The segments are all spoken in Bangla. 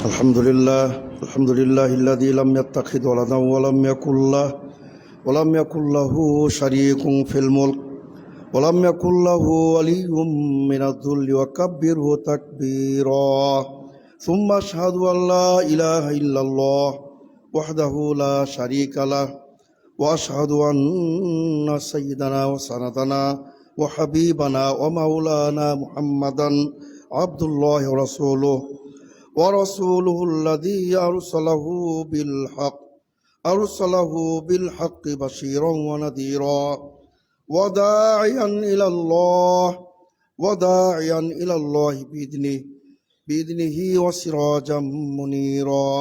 الحمد لله الذي لم يتخذ ولدا ولم يكن له شريك في الملك ولم يكن له ولي من الذل وكبره تكبيرا ثم أشهد أن لا إله إلا الله وحده لا شريك له وأشهد أن سيدنا وسندنا وحبيبنا ومولانا محمدا عبد الله ورسوله الذي أرسله بالحق بشيرا ونذيرا وداعيا إلى الله بإذنه وسراجا منيرا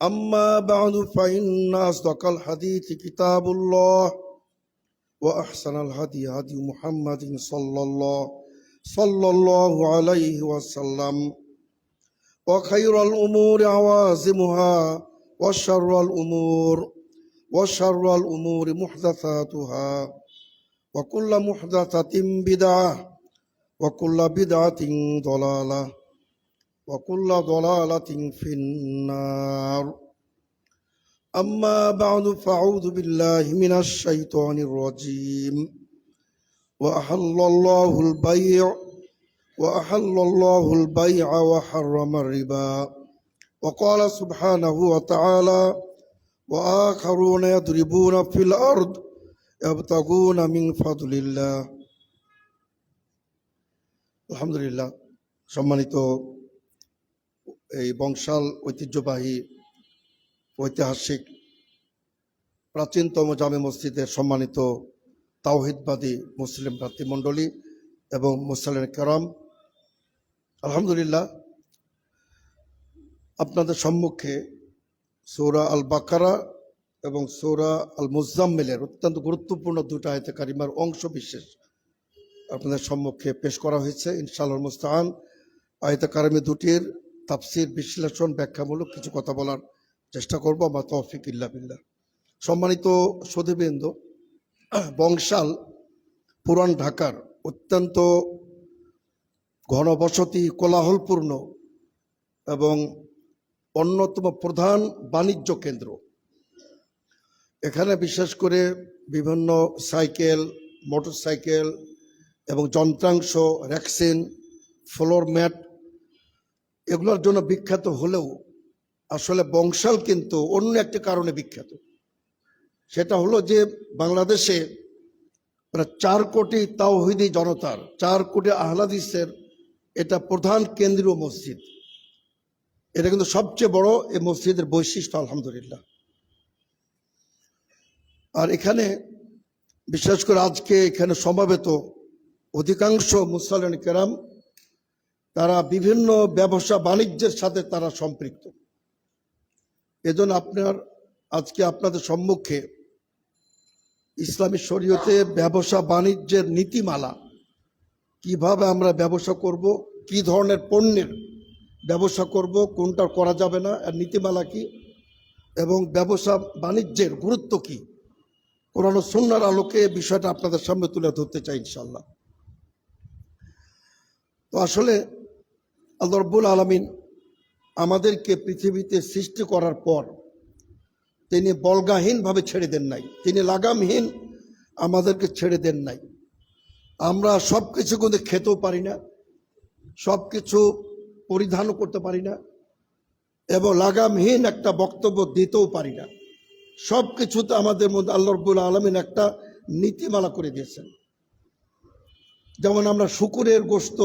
أما بعد فإن أصدق الحديث كتاب الله وأحسن الهدي هدي محمد صلى الله عليه وسلم وخير الأمور عوازمها وشر الأمور محدثاتها وكل محدثة بدعة وكل بدعة ضلالة وكل ضلالة في النار أما بعد فأعوذ بالله من الشيطان الرجيم وأحل الله البيع وحرم الربا وقال سبحانه وتعالى وآخرون يضربون في الأرض يبتغون من فضل الله আলহামদুলিল্লাহ। সম্মানিত এই বংশাল ঐতিহ্যবাহী ঐতিহাসিক প্রাচীনতম জামে মসজিদের সম্মানিত তাওহীদবাদী মুসলিম ভ্রাতৃমণ্ডলী এবং মুসলিম কেরাম, আলহামদুলিল্লাহ আপনাদের সম্মুখে সূরা আল বাকারা এবং সূরা আল মুজাম্মিলের অত্যন্ত গুরুত্বপূর্ণ দুটো আয়াতে কারিমার অংশ বিশেষ আপনাদের সম্মুখে পেশ করা হয়েছে। ইনশাআল্লাহ মুস্তাআন আয়াতে কারিমা দুটির তাফসীর, বিশ্লেষণ, ব্যাখ্যামূলক কিছু কথা বলার চেষ্টা করব। আমার তৌফিক ইল্লা বিল্লাহ। সম্মানিত সুধীবৃন্দ, বংশাল পুরান ঢাকার অত্যন্ত ঘনবসতি, কোলাহলপূর্ণ এবং অন্যতম প্রধান বাণিজ্য কেন্দ্র। এখানে বিশেষ করে বিভিন্ন সাইকেল, মোটরসাইকেল এবং যন্ত্রাংশ, রেক্সিন, ফ্লোর ম্যাট এগুলোর জন্য বিখ্যাত হলেও আসলে বংশাল কিন্তু অন্য একটি কারণে বিখ্যাত। সেটা হলো যে বাংলাদেশে প্রায় 4 কোটি তাওহীদি জনতার, 4 কোটি আহলাদিসের এটা প্রধান কেন্দ্রীয় মসজিদ। এটা কিন্তু সবচেয়ে বড় এই মসজিদের বৈশিষ্ট্য, আলহামদুলিল্লাহ। আর এখানে বিশেষ করে আজকে এখানে সমবেত অধিকাংশ মুসল্লিন কেরাম তারা বিভিন্ন ব্যবসা বাণিজ্যের সাথে তারা সম্পৃক্ত। এজন্য আজকে আপনাদের সম্মুখে ইসলামী শরীয়তে ব্যবসা বাণিজ্যের নীতিমালা, কিভাবে আমরা ব্যবসা করব, কি ধরনের পণ্যের ব্যবসা করব, কোনটা করা যাবে না, আর নীতিমালা কি, এবং ব্যবসা বাণিজ্যের গুরুত্ব কি, কোরআন ও সুন্নাহর আলোকে বিষয়টা আপনাদের সামনে তুলে ধরতে চাই ইনশাআল্লাহ। তো আসলে আল্লাহ রাব্বুল আলামিন আমাদেরকে পৃথিবীতে সৃষ্টি করার পর তিনি বলগাহীনভাবে ছেড়ে দেন নাই, তিনি লাগামহীন আমাদেরকে ছেড়ে দেন নাই। আমরা সব কিছু কিন্তু খেতেও পারি না, সব কিছু পরিধানও করতে পারি না, এবং লাগামহীন একটা বক্তব্য দিতেও পারি না। সব কিছুতে আমাদের মধ্যে আল্লাহ রাব্বুল আলামিন একটা নীতিমালা করে দিয়েছেন। যেমন আমরা শুকুরের গোশত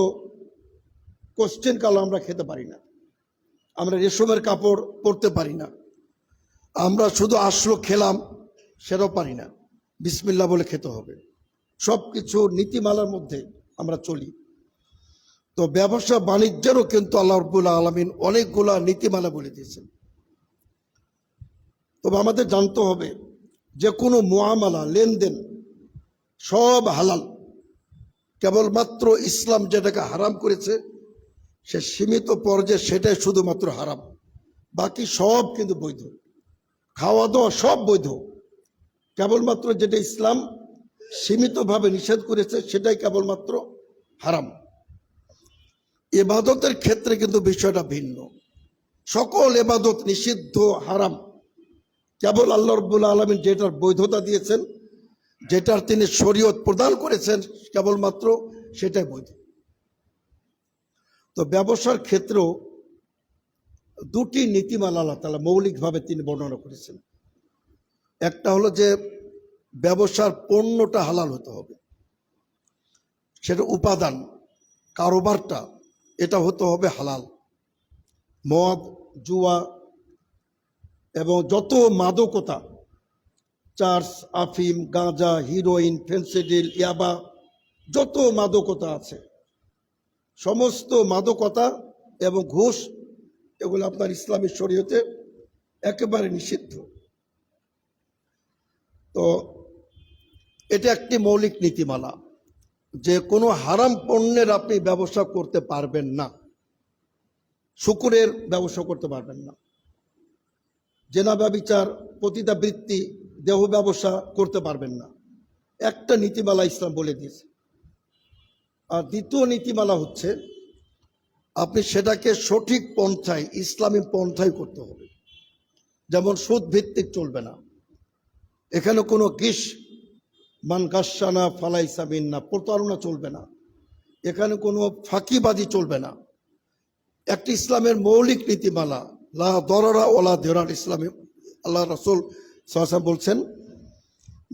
কোশ্চেন কালো আমরা খেতে পারি না, আমরা রেশমের কাপড় পরতে পারি না, আমরা শুধু আসলো খেলাম সেটাও পারি না, বিসমিল্লাহ বলে খেতে হবে। সব কিছু নীতিমালার মধ্যে আমরা চলি। তো ব্যবসা বাণিজ্যেরও কিন্তু আল্লাহ রাব্বুল আলামিন অনেকগুলা নীতিমালা বলে দিয়েছেন। তবে আমাদের জানতে হবে যে কোনো মুআমালা, লেনদেন সব হালাল। কেবলমাত্র ইসলাম যেটাকে হারাম করেছে সে সীমিত পর্যায়ে, সেটাই শুধুমাত্র হারাম, বাকি সব কিন্তু বৈধ। খাওয়া দাওয়া সব বৈধ, কেবলমাত্র যেটা ইসলাম সীমিতভাবে নিষেধ করেছে সেটাই কেবলমাত্র হারাম। ইবাদতের ক্ষেত্রে কিন্তু বিষয়টা ভিন্ন। সকল ইবাদত নিষিদ্ধ, হারাম। কেবল আল্লাহ রাব্বুল আলামিন যেটার বৈধতা দিয়েছেন, যেটার তিনি শরীয়ত প্রদান করেছেন, কেবলমাত্র সেটাই বৈধ। তো ব্যবসার ক্ষেত্রেও দুটি নীতিমালা আল্লাহ তাআলা মৌলিকভাবে তিনি বর্ণনা করেছেন। একটা হলো যে ব্যবসার পণ্যটা হালাল হতে হবে, সেটা উপাদান, কারোবারটা এটা হতে হবে হালাল। মদ, জুয়া এবং যত মাদকতা, চার্জ, আফিম, গাঁজা, হিরোইন, ফেন্সিডিল, ইয়াবা, যত মাদকতা আছে, সমস্ত মাদকতা এবং ঘুষ, এগুলো আপনার ইসলামী শরীয়তে একেবারে নিষিদ্ধ। তো এটা একটি মৌলিক নীতিমালা যে কোনো হারাম পণ্যের আপনি ব্যবসা করতে পারবেন না, শুকুরের ব্যবসা করতে পারবেন না, জেনা ব্যভিচার, পতিতাবৃত্তি, দেহ ব্যবসা করতে পারবেন না। একটা নীতিমালা ইসলাম বলে দিয়েছে। আর দ্বিতীয় নীতিমালা হচ্ছে আপনি সেটাকে সঠিক পন্থায়, ইসলামী পন্থায় করতে হবে। যেমন সুদ ভিত্তিক চলবে না, এখানে কোনো গিস, মান গাসানা ফালাইসা মিন্না, প্রতারণা চলবে না, এখানে কোনো ফাঁকিবাজি চলবে না। একটি ইসলামের মৌলিক নীতিমালা, লা দরারা ওলা দিরার। ইসলামে আল্লাহ রাসূল সাল্লাল্লাহু আলাইহি ওয়াসাল্লাম বলছেন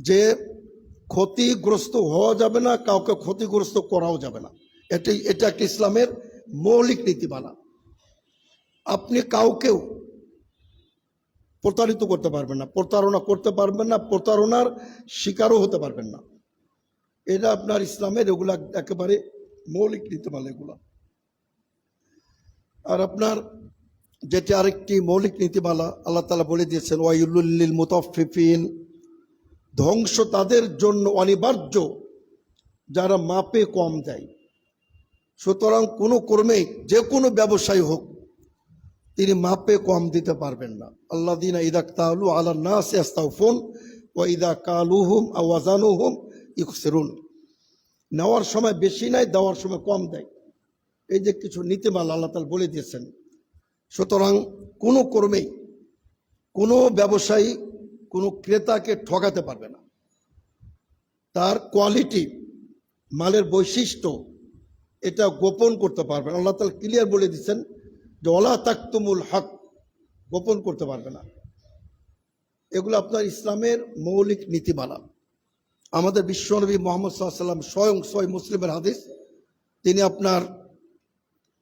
যে ক্ষতিগ্রস্ত হওয়া যাবে না, কাউকে ক্ষতিগ্রস্ত করাও যাবে না। এটা একটি ইসলামের মৌলিক নীতিমালা। আপনি কাউকেও প্রতারিত করতে পারবেন না, প্রতারণা করতে পারবেন না, প্রতারণার শিকারও হতে পারবেন না। এটা আপনার ইসলামের এগুলা একেবারে মৌলিক নীতিমালা এগুলা। আর আপনার যেটা আরেকটি মৌলিক নীতিমালা আল্লাহ তাআলা বলে দিয়েছেন, ওয়াইলুল লিল মুতাফফিফিন, ধ্বংস তাদের জন্য অনিবার্য যারা মাপে কম দেয়। সুতরাং কোনো কর্মেই, যে কোনো ব্যবসায়ী হোক, তিনি মাপে কম দিতে পারবেন না। আল্লাযীনা ইযা ইক্তালু আলান নাস ইস্তাওফুন ওয়া ইযা কালুহুম আও ওয়াজানুহুম ইখসিরুন। নেওয়ার সময় বেশি নেয়, দেওয়ার সময় কম দেয়। এই যে কিছু নীতিমালা আল্লাহ তাআলা বলে দিয়েছেন। সুতরাং কোনো কর্মেই, কোনো ব্যবসায়ী কোনো ক্রেতাকে ঠকাতে পারবে না। তার কোয়ালিটি, মালের বৈশিষ্ট্য, এটা গোপন করতে পারবে না। আল্লাহ তাআলা ক্লিয়ার বলে দিচ্ছেন যে ওয়ালা তাকতুমুল হক, গোপন করতে পারবে না। এগুলো আপনার ইসলামের মৌলিক নীতিমালা। আমাদের বিশ্বনবী মুহাম্মদ সাল্লাল্লাহু আলাইহি ওয়াসাল্লাম স্বয়ং সহিহ মুসলিমের হাদিস, তিনি আপনার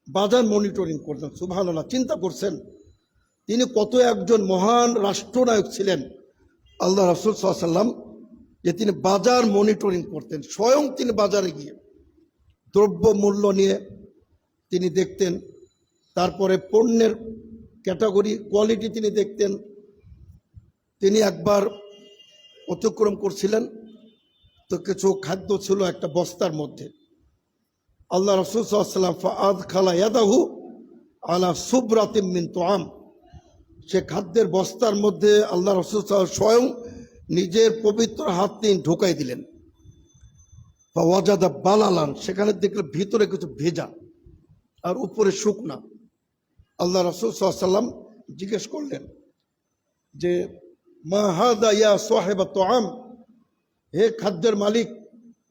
বাজার মনিটরিং করতেন। সুবহানাল্লাহ, চিন্তা করছেন তিনি কত একজন মহান রাষ্ট্রনায়ক ছিলেন আল্লাহ রাসূল সাল্লাল্লাহু আলাইহি ওয়াসাল্লাম, যে তিনি বাজার মনিটরিং করতেন। স্বয়ং তিনি বাজারে গিয়ে দ্রব্য মূল্য নিয়ে তিনি দেখতেন, তারপরে পণ্যের ক্যাটাগরি, কোয়ালিটি তিনি দেখতেন। তিনি একবার অতিক্রম করছিলেন, তো কিছু খাদ্য ছিল একটা বস্তার মধ্যে। আল্লাহ রাসূল সাল্লাল্লাহু আলাইহি ওয়াসাল্লাম ফাআদখালা ইয়াদাহু আলা সুবরাতিম মিন তুআম, সে খাদ্যের বস্তার মধ্যে আল্লাহ রাসূল সাল্লাল্লাহু আলাইহি ওয়াসাল্লাম স্বয়ং নিজের পবিত্র হাত তিনি ঢুকাই দিলেন। ফাওয়াজাদা বালালান, সেখানে দেখলে ভিতরে কিছু ভেজা আর উপরে শুকনা। আল্লাহ রাসূল সাল্লাল্লাহু আলাইহি ওয়াসাল্লাম জিজ্ঞেস করলেন যে মা হাদা ইয়া সাহিবা তুআম, হে খাদ্যের মালিক,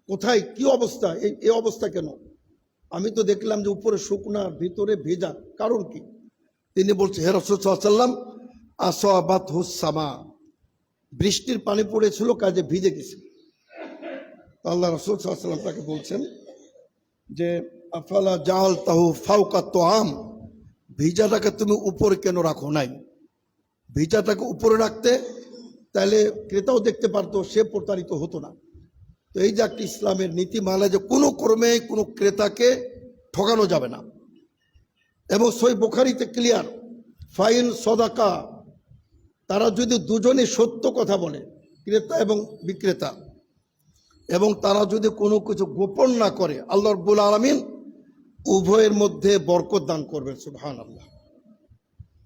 কোথায়, কি অবস্থা, এই অবস্থা কেন? আমি তো দেখলাম যে উপরে শুকনা ভিতরে ভেজা, কারণ কি? তিনি বলছে, হে রাসূল সাল্লাল্লাহু আলাইহি ওয়াসাল্লাম আসাবাতহুস সামা, বৃষ্টির পানি পড়েছিল, কাজে ভিজে গেছে। আল্লাহ রাসূল সাল্লাল্লাহু আলাইহি ওয়াসাল্লাম তাকে বলছেন যে আফালা জাআলতাহু ফাওকা তুআম, ভিজাটাকে তুমি উপরে কেন রাখো নাই? ভিজাটাকে উপরে রাখতে তাহলে ক্রেতাও দেখতে পারতো, সে প্রতারিত হতো না। তো এই যে একটি ইসলামের নীতিমালা, যে কোনো কর্মে কোনো ক্রেতাকে ঠকানো যাবে না। এবং সহিহ বুখারীতে ক্লিয়ার, ফাইন সদাকা, তারা যদি দুজনে সত্য কথা বলে, ক্রেতা এবং বিক্রেতা, এবং তারা যদি কোনো কিছু গোপন না করে, আল্লাহ রাব্বুল আলামিন উভয়ের মধ্যে বরকত দান করবেন। সুবহানাল্লাহ।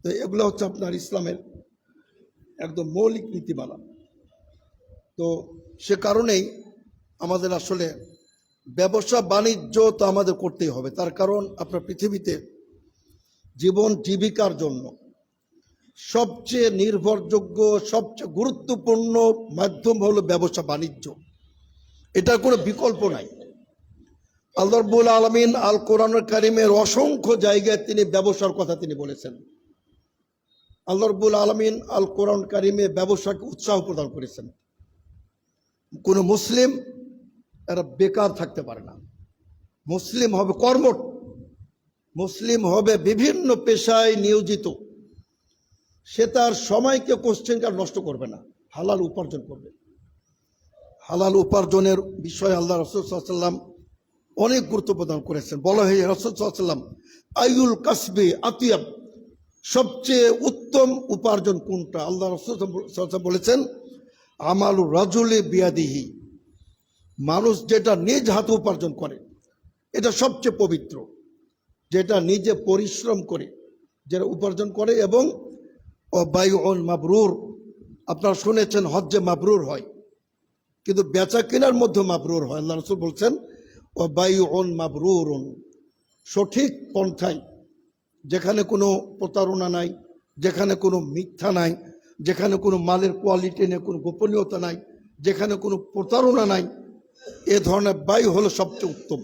তো এগুলো হচ্ছে আপনার ইসলামের একদম মৌলিক নীতিমালা। তো সে কারণেই আমাদের আসলে ব্যবসা বাণিজ্য তো আমাদের করতেই হবে। তার কারণ আপনার পৃথিবীতে জীবন জীবিকার জন্য সবচেয়ে নির্ভরযোগ্য, সবচেয়ে গুরুত্বপূর্ণ মাধ্যম হলো ব্যবসা বাণিজ্য। এটার কোনো বিকল্প নাই। আল্লাহ রাব্বুল আলামিন আল কোরআনুল কারীমের অসংখ্য জায়গায় তিনি ব্যবসার কথা তিনি বলেছেন। আল্লাহ রাব্বুল আলামিন আল কোরআন কারীমে ব্যবসাকে উৎসাহ প্রদান করেছেন। কোনো মুসলিম এরা বেকার থাকতে পারে না। মুসলিম হবে কর্মঠ, মুসলিম হবে বিভিন্ন পেশায় নিয়োজিত। সে তার সময়কে কোশ্চেন কার নষ্ট করবে না, হালাল উপার্জন করবে। হালাল উপার্জনের বিষয়ে আল্লাহ রাসূল সাল্লাল্লাহু আলাইহি ওয়াসাল্লাম অনেক গুরুত্ব প্রদান করেছেন। বলা হয় রাসূল সাল্লাল্লাহু আলাইহি ওয়াসাল্লাম আইয়ুল কাসবি আতিয়াব, সবচেয়ে উত্তম উপার্জন কোনটা? আল্লাহ রাসূল সাল্লাল্লাহু আলাইহি ওয়াসাল্লাম বলেছেন আমালু রাজুলি বিয়াদিহি, মানুষ যেটা নিজ হাতে উপার্জন করে এটা সবচেয়ে পবিত্র। যেটা নিজে পরিশ্রম করে যেটা উপার্জন করে, এবং বাইউন মাবরুর, আপনারা শুনেছেন হজ্জে মাবরুর হয়, কিন্তু বেচা কেনার মধ্যে মাবরুর হয়। আল্লাহ রাসূল বলছেন বাইউন মাবরুরুন, সঠিক পন্থায়, যেখানে কোনো প্রতারণা নাই, যেখানে কোনো মিথ্যা নাই, যেখানে কোনো মালের কোয়ালিটি নেই, কোনো গোপনীয়তা নাই, যেখানে কোনো প্রতারণা নাই, এ ধরনের বায়ু হলো সবচেয়ে উত্তম।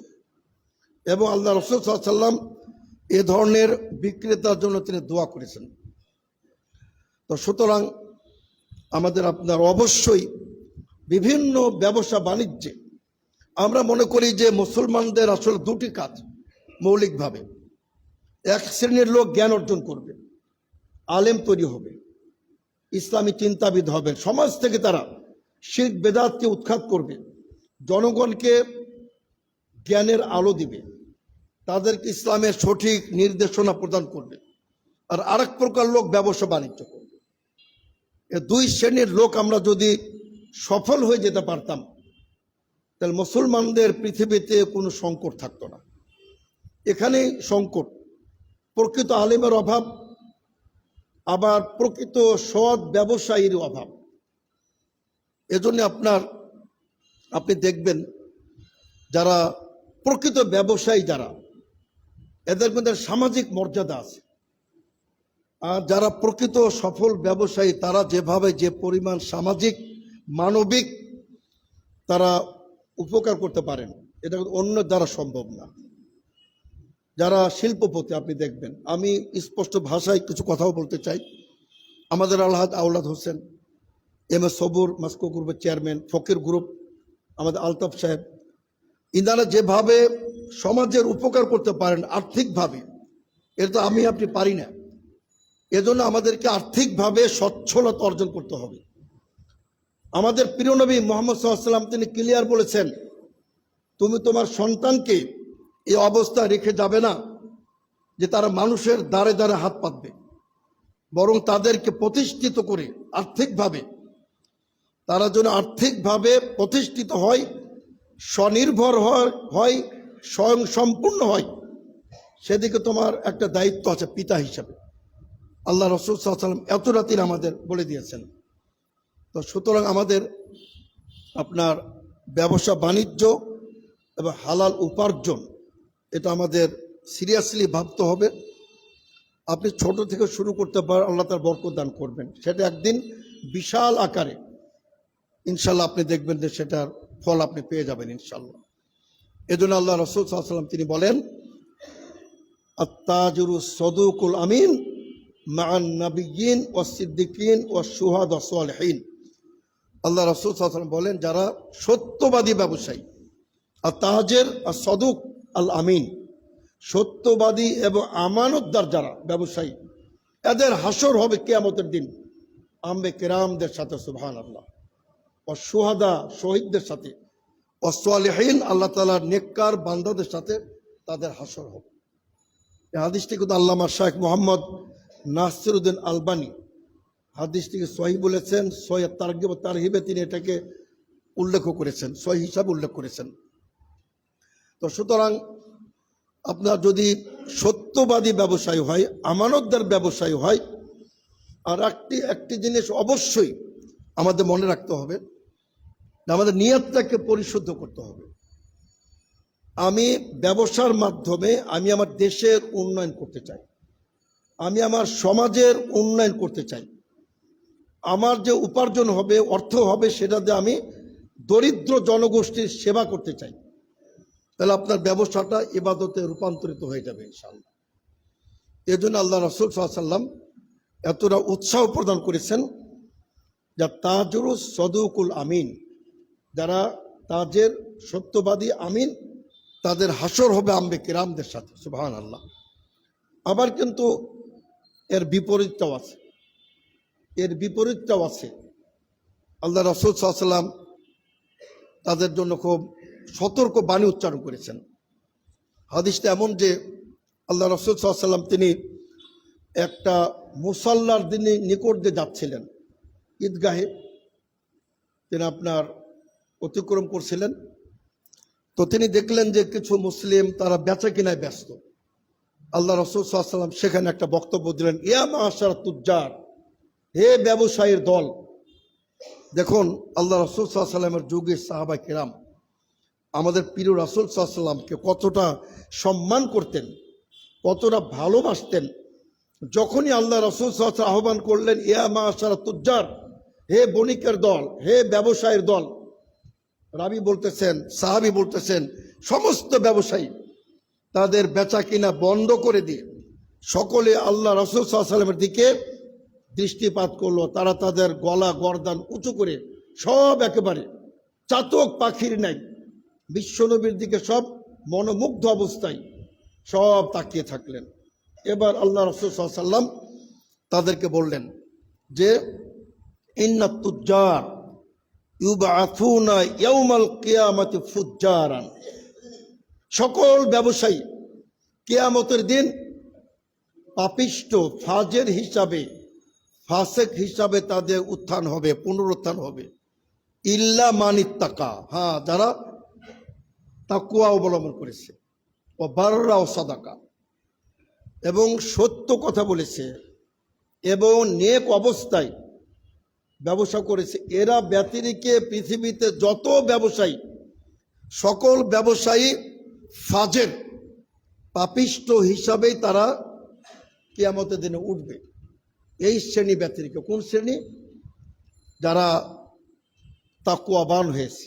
এবং আল্লাহ রাসূল সাল্লাল্লাহু আলাইহি ওয়াসাল্লাম এ ধরনের বিক্রেতার জন্য তিনি দোয়া করেছেন। তো সুতরাং আমাদের আপনার অবশ্যই বিভিন্ন ব্যবসা বাণিজ্যে আমরা মনে করি যে মুসলমানদের আসলে দুটি কাজ মৌলিকভাবে। এক শ্রেণীর লোক জ্ঞান অর্জন করবে, আলেম তৈরি হবে, ইসলামী চিন্তাবিদ হবে, সমাজ থেকে তারা শিরক বেদাতকে উৎখাত করবে, জনগণকে জ্ঞানের আলো দিবে, তাদেরকে ইসলামের সঠিক নির্দেশনা প্রদান করবে। আর আরেক প্রকার লোক ব্যবসা বাণিজ্য করবে। এ দুই শ্রেণীর লোক আমরা যদি সফল হয়ে যেতে পারতাম, তাহলে মুসলমানদের পৃথিবীতে কোনো সংকট থাকতো না। এখানে সংকট, প্রকৃত আলেমের অভাব, আবার প্রকৃত সৎ ব্যবসায়ীর অভাব। এজন্য আপনি দেখবেন যারা প্রকৃত ব্যবসায়ী, যারা এদের মধ্যে সামাজিক মর্যাদা আছে। আর যারা প্রকৃত সফল ব্যবসায়ী তারা যেভাবে যে পরিমাণ সামাজিক মানবিক তারা উপকার করতে পারেন, এটা অন্য দ্বারা সম্ভব না। যারা শিল্পপতি আপনি দেখবেন, আমি স্পষ্ট ভাষায় কিছু কথাও বলতে চাই। আমাদের আলহাজ আওলাদ Hossain, M A Sabur Moscow গ্রুপের চেয়ারম্যান, ফকির গ্রুপ, আমাদের আলতাফ সাহেব, ইনারা যেভাবে সমাজের উপকার করতে পারেন আর্থিকভাবে, এটা তো আমি আপনি পারি না। এজন্য আমাদেরকে আর্থিকভাবে সচ্ছলতা অর্জন করতে হবে। আমাদের প্রিয় নবী মুহাম্মদ সাল্লাল্লাহু আলাইহি ওয়াসাল্লাম তিনি ক্লিয়ার বলেছেন, তুমি তোমার সন্তানকে এই অবস্থা রেখে যাবে না যে তারা মানুষের দ্বারে দ্বারে হাত পাতবে, বরং তাদেরকে প্রতিষ্ঠিত করে আর্থিকভাবে, তারা যেন আর্থিকভাবে প্রতিষ্ঠিত হয়, স্বনির্ভর হয়, স্বয়ং সম্পূর্ণ হয়, সেদিকে তোমার একটা দায়িত্ব আছে পিতা হিসাবে। আল্লাহ রাসূল সাল্লাল্লাহু আলাইহি ওয়াসাল্লাম এত রাতির আমাদের বলে দিয়েছেন। তো সুতরাং আমাদের আপনার ব্যবসা বাণিজ্য এবং হালাল উপার্জন এটা আমাদের সিরিয়াসলি ভাবতে হবে। আপনি ছোট থেকে শুরু করতে পারেন, আল্লাহ তার বরকত দান করবেন, সেটা একদিন বিশাল আকারে ইনশাল্লাহ আপনি দেখবেন যে সেটার ফল আপনি পেয়ে যাবেন ইনশাল্লাহ। এজন্য আল্লাহ রাসূল সাল্লাল্লাহু আলাইহি ওয়াসাল্লাম তিনি বলেন আত-তাজিরু সাদুকুল আমিন মা'আন নাবিয়্যিন ওয়াস সিদ্দিকিন ওয়াস শুহাদা ওয়াস সালিহিন। আল্লাহ রাসূল সাল্লাল্লাহু আলাইহি ওয়াসাল্লাম বলেন যারা সত্যবাদী ব্যবসায়ী, আর তাজির আর সাদুক আল আমিন, সত্যবাদী এবং আমানতদার যারা ব্যবসায়ী, এদের হাসর হবে কিয়ামতের দিন আম্বে কেরামদের সাথে, সুবহানাল্লাহ, ও শুহাদা শহীদদের সাথে, ও সালিহিন আল্লাহ তাআলার নেককার বান্দাদের সাথে তাদের হাসর হবে। এই হাদিসটি কিন্তু আল্লামা শাইখ মুহাম্মদ নাসিরউদ্দিন আলবানী হাদিসটিকে সহিহ বলেছেন। সহিহ তারগিব ও তারহিবে তিনি এটাকে উল্লেখ করেছেন, সহিহ হিসাবে উল্লেখ করেছেন। তো সুতরাং আপনার যদি সত্যবাদী ব্যবসায়ী হয়, আমানতদার ব্যবসায়ী হয়, আর একটি জিনিস অবশ্যই আমাদের মনে রাখতে হবে, আমাদের নিয়তটাকে পরিশুদ্ধ করতে হবে। আমি ব্যবসার মাধ্যমে আমি আমার দেশের উন্নয়ন করতে চাই, আমি আমার সমাজের উন্নয়ন করতে চাই, আমার যে উপার্জন হবে, অর্থ হবে, সেটা দিয়ে আমি দরিদ্র জনগোষ্ঠীর সেবা করতে চাই, তাহলে আপনার ব্যবসাটা ইবাদতে রূপান্তরিত হয়ে যাবে ইনশাআল্লাহ। এই জন্য আল্লাহ রাসূল সাল্লাল্লাহু আলাইহি ওয়াসাল্লাম এতটা উৎসাহ প্রদান করেছেন যা তাজরুস সদুকুল আমিন, যারা তাজের সত্যবাদী আমিন, তাদের হাসর হবে আম্বে কিরামদের সাথে। সুবহানাল্লাহ। আবার কিন্তু এর বিপরীতটাও আছে, আল্লাহ রাসূল সাল্লাল্লাহু আলাইহি ওয়াসাল্লাম তাদের জন্য খুব সতর্ক বাণী উচ্চারণ করেছেন। হাদিসটা এমন যে আল্লাহ রাসূল সাল্লাল্লাহু আলাইহি ওয়াসাল্লাম তিনি একটা মুসাল্লার দিনে নিকট দিয়ে যাচ্ছিলেন, ঈদগাহে তিনি আপনার অতিক্রম করছিলেন। তো তিনি দেখলেন যে কিছু মুসলিম তারা বেচা কিনায় ব্যস্ত। আল্লাহ রাসূল সাল্লাল্লাহু আলাইহি ওয়াসাল্লাম সেখানে একটা বক্তব্য দিলেন, ইয়া মাশার তুজ্জার, হে ব্যবসায়ীর দল। দেখুন আল্লাহ রাসূল সাল্লাল্লাহু আলাইহি ওয়াসাল্লামের যুগে সাহাবায়ে কেরাম আমাদের প্রিয় রাসূল সাল্লাল্লাহু আলাইহি ওয়াসাল্লামকে কতটা সম্মান করতেন, কতটা ভালোবাসতেন। যখনই আল্লাহ রাসূল সাল্লাল্লাহু আলাইহি ওয়াসাল্লাম আহ্বান করলেন, ইয়া মাশার তুজ্জার, হে বণিকের দল, হে ব্যবসায়ীর দল, সাহাবী বলতেছেন সমস্ত ব্যবসায়ী তাদের বেচা কিনা বন্ধ করে দিয়ে সকলে আল্লাহ রাসূল সাল্লাল্লাহু আলাইহি ওয়াসাল্লামের দিকে দৃষ্টিপাত করলো। তারা তাদের গলা গর্দান উঁচু করে সব একেবারে চাতক পাখির ন্যায় বিশ্বনবীর দিকে সব মনোমুগ্ধ অবস্থায় সব তাকিয়ে থাকলেন। এবার আল্লাহ রাসূল সাল্লাল্লাহু আলাইহি ওয়াসাল্লাম তাদেরকে বললেন যে ইন্নাত তুজ্জার ইউবআসুনা ইয়াউমাল কিয়ামাতি ফুজ্জারান, সকল ব্যবসায়ী কিয়ামতের দিন পাপিষ্ঠ ফাজের হিসাবে, ফাসেক হিসাবে তাদের উত্থান হবে, পুনরুত্থান হবে। ইল্লা মানিত্তাকা, হ্যাঁ, যারা তাকওয়া অবলম্বন করেছে, ও বাররা ও সাদাকা, এবং সত্য কথা বলেছে এবং নেক অবস্থায় ব্যবসা করেছে, এরা ব্যতিরেকে পৃথিবীতে যত ব্যবসায়ী, সকল ব্যবসায়ী ফাজের পাপিষ্ঠ হিসাবেই তারা কিয়ামতের দিনে উঠবে। এই শ্রেণী ব্যতিরেকে, কোন শ্রেণী? যারা তাকওয়াবান হয়েছে,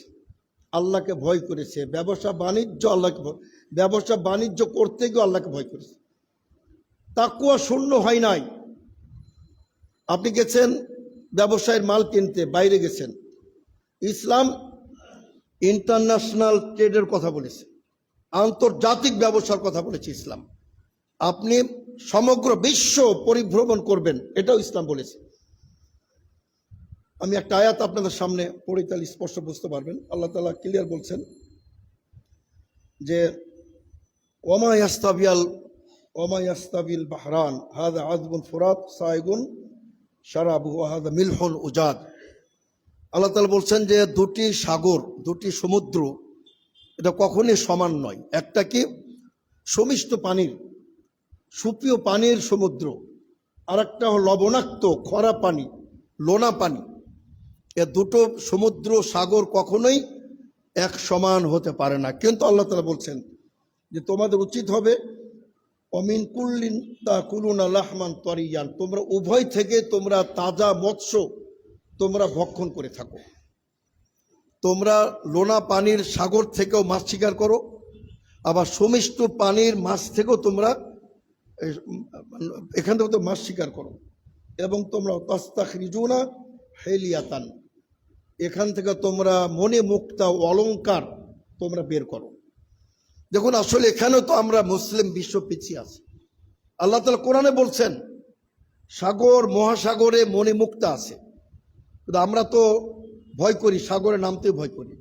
আল্লাহকে ভয় করেছে, ব্যবসা বাণিজ্য করতে গিয়ে আল্লাহকে ভয় করেছে, তাকওয়া শূন্য হয় নাই। আপনি গেছেন ব্যবসায়ের মাল কিনতে, বাইরে গেছেন, ইসলাম ইন্টারন্যাশনাল ট্রেডের কথা বলেছে, আন্তর্জাতিক ব্যবসার কথা বলেছে ইসলাম। আপনি সমগ্র বিশ্ব পরিভ্রমণ করবেন, এটাও ইসলাম বলেছে। আমি একটা আয়াত আপনাদের সামনে পড়ে তাহলে স্পষ্ট বুঝতে পারবেন। আল্লাহ তাআলা ক্লিয়ার বলছেন যে ওমা ইয়াস্তাবিল বাহরান হাযা আযবুন ফুরাত সাইগুন শারাবুহু ওয়া হাযা মিলহুন উজাদ। আল্লাহ তাআলা বলছেন যে দুটি সাগর, দুটি সমুদ্র, এটা কখনই সমান নয়। একটা কি সমিষ্ট পানির, সুপ্রিয় পানির সমুদ্র, আর একটা হল লবণাক্ত খরা পানি, লোনা পানি। এ দুটো সমুদ্র সাগর কখনোই এক সমান হতে পারে না। কিন্তু আল্লাহ তাআলা বলছেন যে তোমাদের উচিত হবে অমিন কুল্লিন তাকুলুনা লাহমান তরিয়ান, তোমরা উভয় থেকে তোমরা তাজা মৎস্য তোমরা ভক্ষণ করে থাকো। তোমরা লোনা পানির সাগর থেকেও মাছ শিকার করো, আবার সমিষ্ট পানির মাছ থেকেও তোমরা এখান থেকে তো মাছ শিকার করো, এবং তোমরা তাস্তাখরিজুনা হেলিয়াতান, এখান থেকে তোমরা মনে মুক্তা অলংকার তোমরা বের করো। দেখুন আসলে এখানেও তো আমরা মুসলিম বিশ্ব পিছিয়ে আছি। আল্লাহ তাআলা কোরআনে বলছেন সাগর মহাসাগরে মনে মুক্তা আছে, কিন্তু আমরা তো ভয় করি, সাগরে নামতে ভয় করি।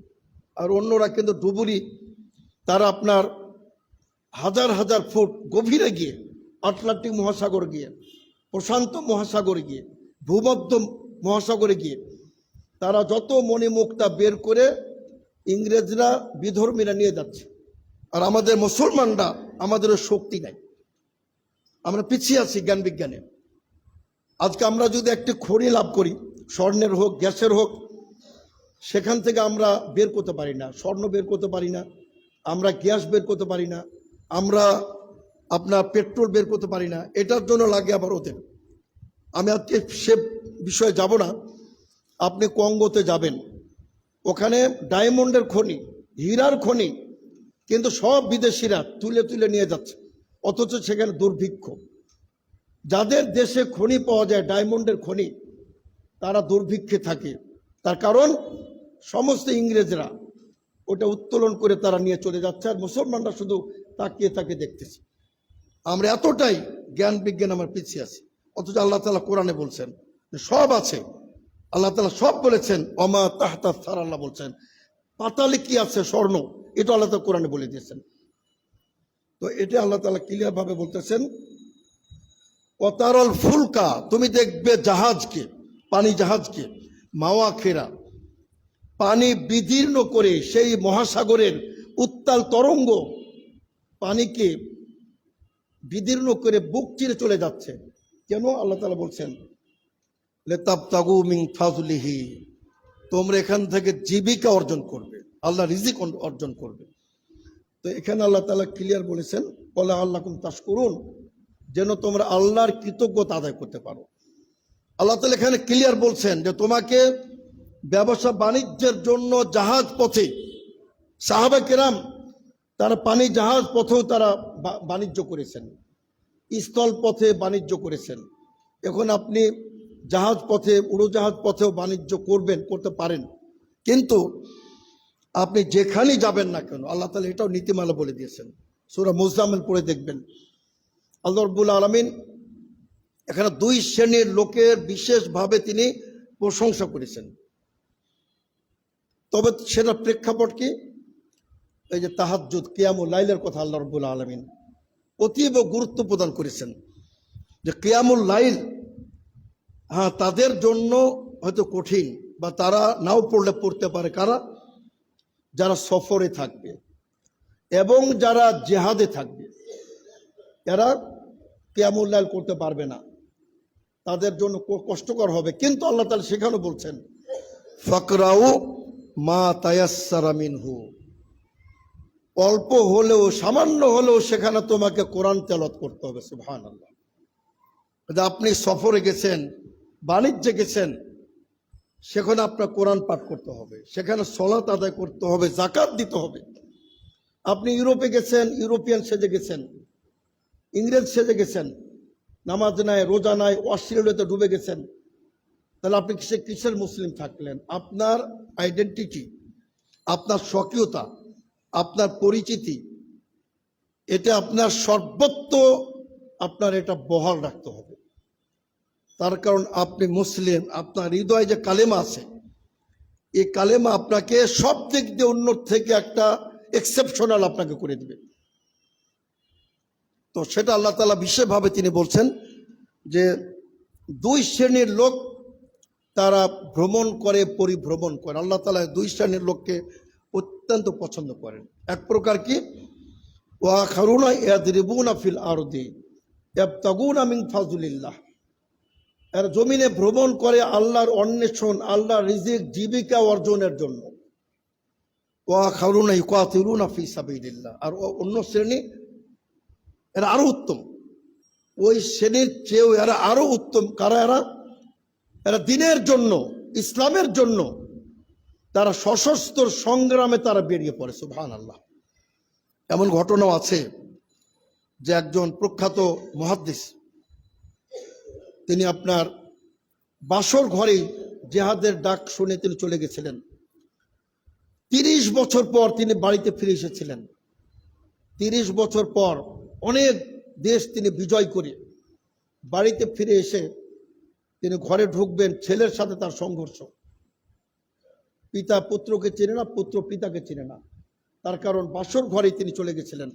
আর অন্যরা কিন্তু ডুবুরি, তারা আপনার হাজার হাজার ফুট গভীরে গিয়ে, আটলান্টিক মহাসাগর গিয়ে, প্রশান্ত মহাসাগরে গিয়ে, ভূমধ্য মহাসাগরে গিয়ে তারা যত মণিমুক্তা বের করে ইংরেজরা বিধর্মীরা নিয়ে যাচ্ছে। আর আমাদের মুসলমানরা, আমাদের শক্তি নাই, আমরা পিছিয়ে আছি জ্ঞান বিজ্ঞানে। আজকে আমরা যদি একটি খনি লাভ করি, স্বর্ণের হোক গ্যাসের হোক, সেখান থেকে আমরা বের করতে পারি না, স্বর্ণ বের করতে পারি না, আমরা গ্যাস বের করতে পারি না, আমরা আপনার পেট্রোল বের করতে পারি না, এটার জন্য লাগে আবার ওদের। আমি আজকে সে বিষয়ে যাব না। আপনি কঙ্গোতে যাবেন, ওখানে ডায়মন্ডের খনি, হীরার খনি, কিন্তু সব বিদেশিরা তুলে তুলে নিয়ে যাচ্ছে, অথচ সেখানে দুর্ভিক্ষ। যাদের দেশে খনি পাওয়া যায়, ডায়মন্ডের খনি, তারা দুর্ভিক্ষে থাকে। তার কারণ সমস্ত ইংরেজরা ওটা উত্তোলন করে তারা নিয়ে চলে যাচ্ছে, আর মুসলমানরা শুধু তাকিয়ে তাকিয়ে দেখতেছে। আমরা এতটাই জ্ঞান বিজ্ঞান আমার পিছিয়ে আছি, অথচ আল্লাহ তাআলা কোরআনে বলছেন সব আছে। আল্লাহ তাআলা সব বলেছেন, অমা তাহতা সার, আল্লাহ বলছেন পাতালে কি আছে স্বর্ণ, এটা আল্লাহ তাআলা কোরআনে বলে দিয়েছেন। তো এটা আল্লাহ তাআলা ক্লিয়ার ভাবে বলতেছেন, অতারল ফুলকা, তুমি দেখবে জাহাজকে, পানি জাহাজকে, মাওয়া খেরা, পানি বিদীর্ণ করে, সেই মহাসাগরের উত্তাল তরঙ্গ পানিকে বিদীর্ণ করে বুক চিরে চলে যাচ্ছে। কেন? আল্লাহ তাআলা বলছেন লিতাবতাগু মিন ফাজলিহি, তোমরা এখান থেকে জীবিকা অর্জন করবে, আল্লাহ রিজিক অর্জন করবে। তো এখানে আল্লাহ তাআলা ক্লিয়ার বলেছেন, ওয়ালা আল্লাকুম তাশকুরুন, যেন তোমরা আল্লাহর কৃতজ্ঞতা আদায় করতে পারো। আল্লাহ তাআলা এখানে ক্লিয়ার বলছেন যে তোমাকে ব্যবসা বাণিজ্যের জন্য জাহাজ পথে, সাহাবা কেরাম তারা পানি জাহাজ পথেও তারা বাণিজ্য করেছেন, স্থল পথে বাণিজ্য করেছেন। এখন আপনি জাহাজ পথে, উড়োজাহাজ পথেও বাণিজ্য করতে পারেন, কিন্তু আপনি যেখানেই যাবেন না কেন, আল্লাহ তাআলা এটাও নীতিমালা বলে দিয়েছেন। সূরা মুজাম্মিল পড়ে দেখবেন, আল্লাহ রাব্বুল আলামিন এখানে দুই শ্রেণীর লোকের বিশেষভাবে তিনি প্রশংসা করেছেন। তবে সেটার প্রেক্ষাপট কি? এই যে তাহাজ্জুদ, কিয়ামুল লাইলের কথা আল্লাহ রাব্বুল আলামিন অতীব গুরুত্ব প্রদান করেছেন, যে কিয়ামুল লাইল, হ্যাঁ তাদের জন্য হয়তো কঠিন, বা তারা নাও পড়লে পড়তে পারে কারা? যারা সফরে থাকবে এবং যারা জেহাদে থাকবে, এরা কিয়ামুল লাইল করতে পারবে না, তাদের জন্য কষ্টকর হবে। কিন্তু আল্লাহ তাআলা সেখানে বলছেন, ফাকরাউ মা তায়াসসারা মিনহু, অল্প হলেও, সামান্য হলেও সেখানে তোমাকে কোরআন তেলাওয়াত করতে হবে। সুবহানাল্লাহ। আপনি সফরে গেছেন, বাণিজ্যে গেছেন, সেখানে আপনার কোরআন পাঠ করতে হবে, সেখানে সালাত আদায় করতে হবে, যাকাত দিতে হবে। আপনি ইউরোপে গেছেন, ইউরোপিয়ান সেজে গেছেন, ইংরেজ সেজে গেছেন, নামাজ নাই, রোজা নাই, অশ্লীলতায় ডুবে গেছেন, তাহলে আপনি কিসের মুসলিম থাকলেন? আপনার আইডেন্টিটি, আপনার স্বকীয়তা, আপনার পরিচিতি, এটা আপনার সর্বত্র আপনার এটা বহাল রাখতে হবে। তার কারণ আপনি মুসলিম, আপনার হৃদয়ে যে কালেমা আছে, এই কালেমা আপনাকে সব দিক দিয়ে উন্নত থেকে একটা এক্সেপশনাল আপনাকে করে দিবে। তো সেটা আল্লাহ তাআলা বিশেষভাবে তিনি বলছেন যে দুই শ্রেণীর লোক তারা ভ্রমণ করে, পরিভ্রমণ করে। আল্লাহ তাআলা দুই শ্রেণীর লোককে অত্যন্ত পছন্দ করেন। এক প্রকার কি? ওয়া খারুনা ইয়াদরিবুনা ফিল আরদি ইয়াবতাগুনা মিন ফাজলিল্লাহ, এরা জমিনে ভ্রমণ করে আল্লাহর অন্বেষণ, আল্লাহর রিজিক, জীবিকা অর্জনের জন্য। ওয়া খারুনা ইউকাতিলুনা ফি সাবিলিল্লাহ, আর অন্য শ্রেণী এরা আরো উত্তম, ওই শ্রেণীর চেয়েও এরা আরো উত্তম। কারা এরা? এরা দিনের জন্য, ইসলামের জন্য তারা সশস্ত্র সংগ্রামে তারা বেরিয়ে পড়ে। সুবহানাল্লাহ। এমন ঘটনাও আছে যে একজন প্রখ্যাত মুহাদ্দিস, তিনি আপনার বাসর ঘরেই জিহাদের ডাক শুনে তিনি চলে গেছিলেন। 30 বছর পর তিনি বাড়িতে ফিরে এসেছিলেন। 30 বছর পর অনেক দেশ তিনি বিজয় করে বাড়িতে ফিরে এসে তিনি ঘরে ঢুকবেন, ছেলের সাথে তার সংঘর্ষ। পিতা পুত্রকে চেনে না, পুত্র পিতাকে চেনে না। তার কারণ বাসর ঘরে তিনি চলে গেছিলেন।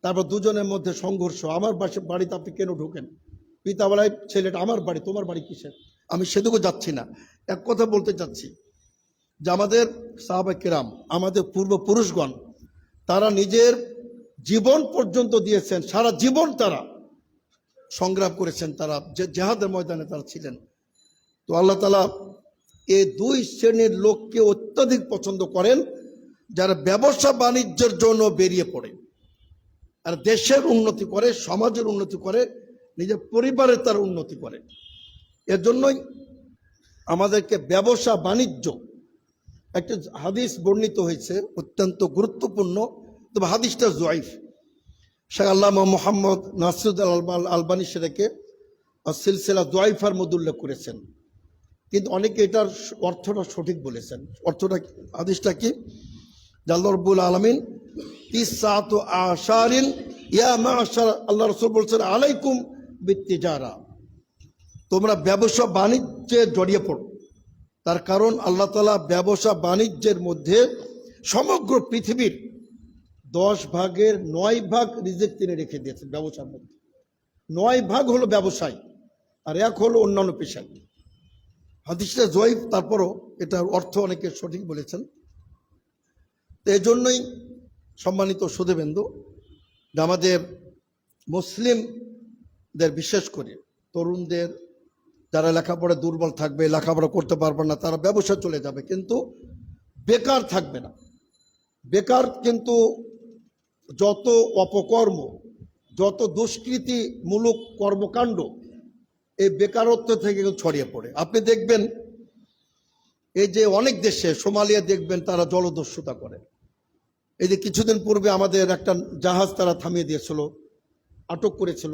তারপর দুজনের মধ্যে সংঘর্ষ। আমার বাড়িতে আপনি কেন ঢোকেন? পিতা বলায় ছেলেটা, আমার বাড়ি, তোমার বাড়ি কিসের? আমি সেদিকে যাচ্ছি না। এক কথা বলতে চাচ্ছি যে আমাদের সাহাবা কেরাম, আমাদের পূর্বপুরুষগণ, তারা নিজের জীবন পর্যন্ত দিয়েছেন, সারা জীবন তারা সংগ্রাম করেছেন, তারা যে জেহাদের ময়দানে তারা ছিলেন। তো আল্লাহ তাআলা এই দুই শ্রেণীর লোককে অত্যাধিক পছন্দ করেন, যারা ব্যবসা বাণিজ্যের জন্য বেরিয়ে পড়ে। আর দেশের উন্নতি করে, সমাজের উন্নতি করে, নিজের পরিবারের তার উন্নতি করে। এর জন্যই আমাদেরকে ব্যবসা বাণিজ্য, একটা হাদিস বর্ণিত হয়েছে অত্যন্ত গুরুত্বপূর্ণ, তবে হাদিসটা জয়ীফ। শেখ আল্লামা মোহাম্মদ নাসিরুদ্দিন আলবানী সেটাকে সিলসিলা জয়ীফার মধ্যে উল্লেখ করেছেন, কিন্তু অনেকে এটার অর্থটা সঠিক বলেছেন। অর্থটা হাদিসটা কি? আল্লাহ রাব্বুল আলামিন তিসআতু আশারিন ইয়া মাশার, আল্লাহ রাসূল বলছেন আলাইকুম বিত্তিজারা, তোমরা ব্যবসা বাণিজ্যে জড়িয়ে পড়ো। তার কারণ আল্লাহ তাআলা ব্যবসা বাণিজ্যের মধ্যে সমগ্র পৃথিবীর 10 ভাগের 9 ভাগ রিজিক তিনি রেখে দিয়েছেন। ব্যবসার মধ্যে 9 ভাগ হলো ব্যবসায়, আর 1 হলো অন্যান্য পেশায়। হাদিসটা জয়ীফ, তারপরও এটার অর্থ অনেকে সঠিক বলেছেন। তো এই জন্যই সম্মানিত সুধীবৃন্দু, আমাদের মুসলিমদের বিশেষ করে তরুণদের, যারা লেখাপড়া দুর্বল থাকবে, লেখাপড়া করতে পারবে না, তারা ব্যবসা চলে যাবে, কিন্তু বেকার থাকবে না। বেকার কিন্তু যত অপকর্ম, যত দুষ্কৃতিমূলক কর্মকাণ্ড এই বেকারত্ব থেকে ছড়িয়ে পড়ে। আপনি দেখবেন এই যে অনেক দেশে, সোমালিয়া দেখবেন তারা জলদস্যুতা করে। এই যে কিছুদিন পূর্বে আমাদের একটা জাহাজ তারা থামিয়ে দিয়েছিল, আটক করেছিল।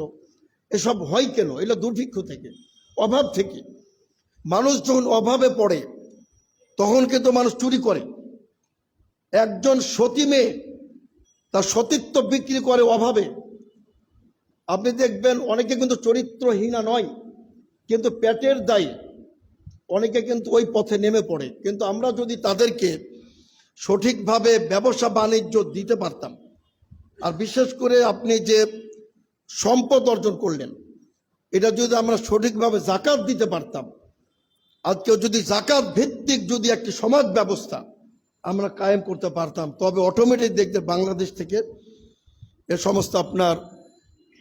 এসব হয় কেন? এগুলো দুর্ভিক্ষ থেকে, অভাব থেকে। মানুষ যখন অভাবে পড়ে তখন কিন্তু মানুষ চুরি করে। একজন সতী মেয়ে তার সতীত্ব বিক্রি করে অভাবে। আপনি দেখবেন অনেকে কিন্তু চরিত্রহীনা নয়, কিন্তু পেটের দায়ে অনেকে কিন্তু ওই পথে নেমে পড়ে। কিন্তু আমরা যদি তাদেরকে সঠিকভাবে ব্যবসা বাণিজ্য দিতে পারতাম, আর বিশেষ করে আপনি যে সম্পদ অর্জন করলেন, এটা যদি আমরা সঠিকভাবে জাকাত দিতে পারতাম, আজকে যদি জাকাত ভিত্তিক যদি একটি সমাজ ব্যবস্থা আমরা কায়েম করতে পারতাম, তবে অটোমেটিক দেখতে বাংলাদেশ থেকে এ সমস্ত আপনার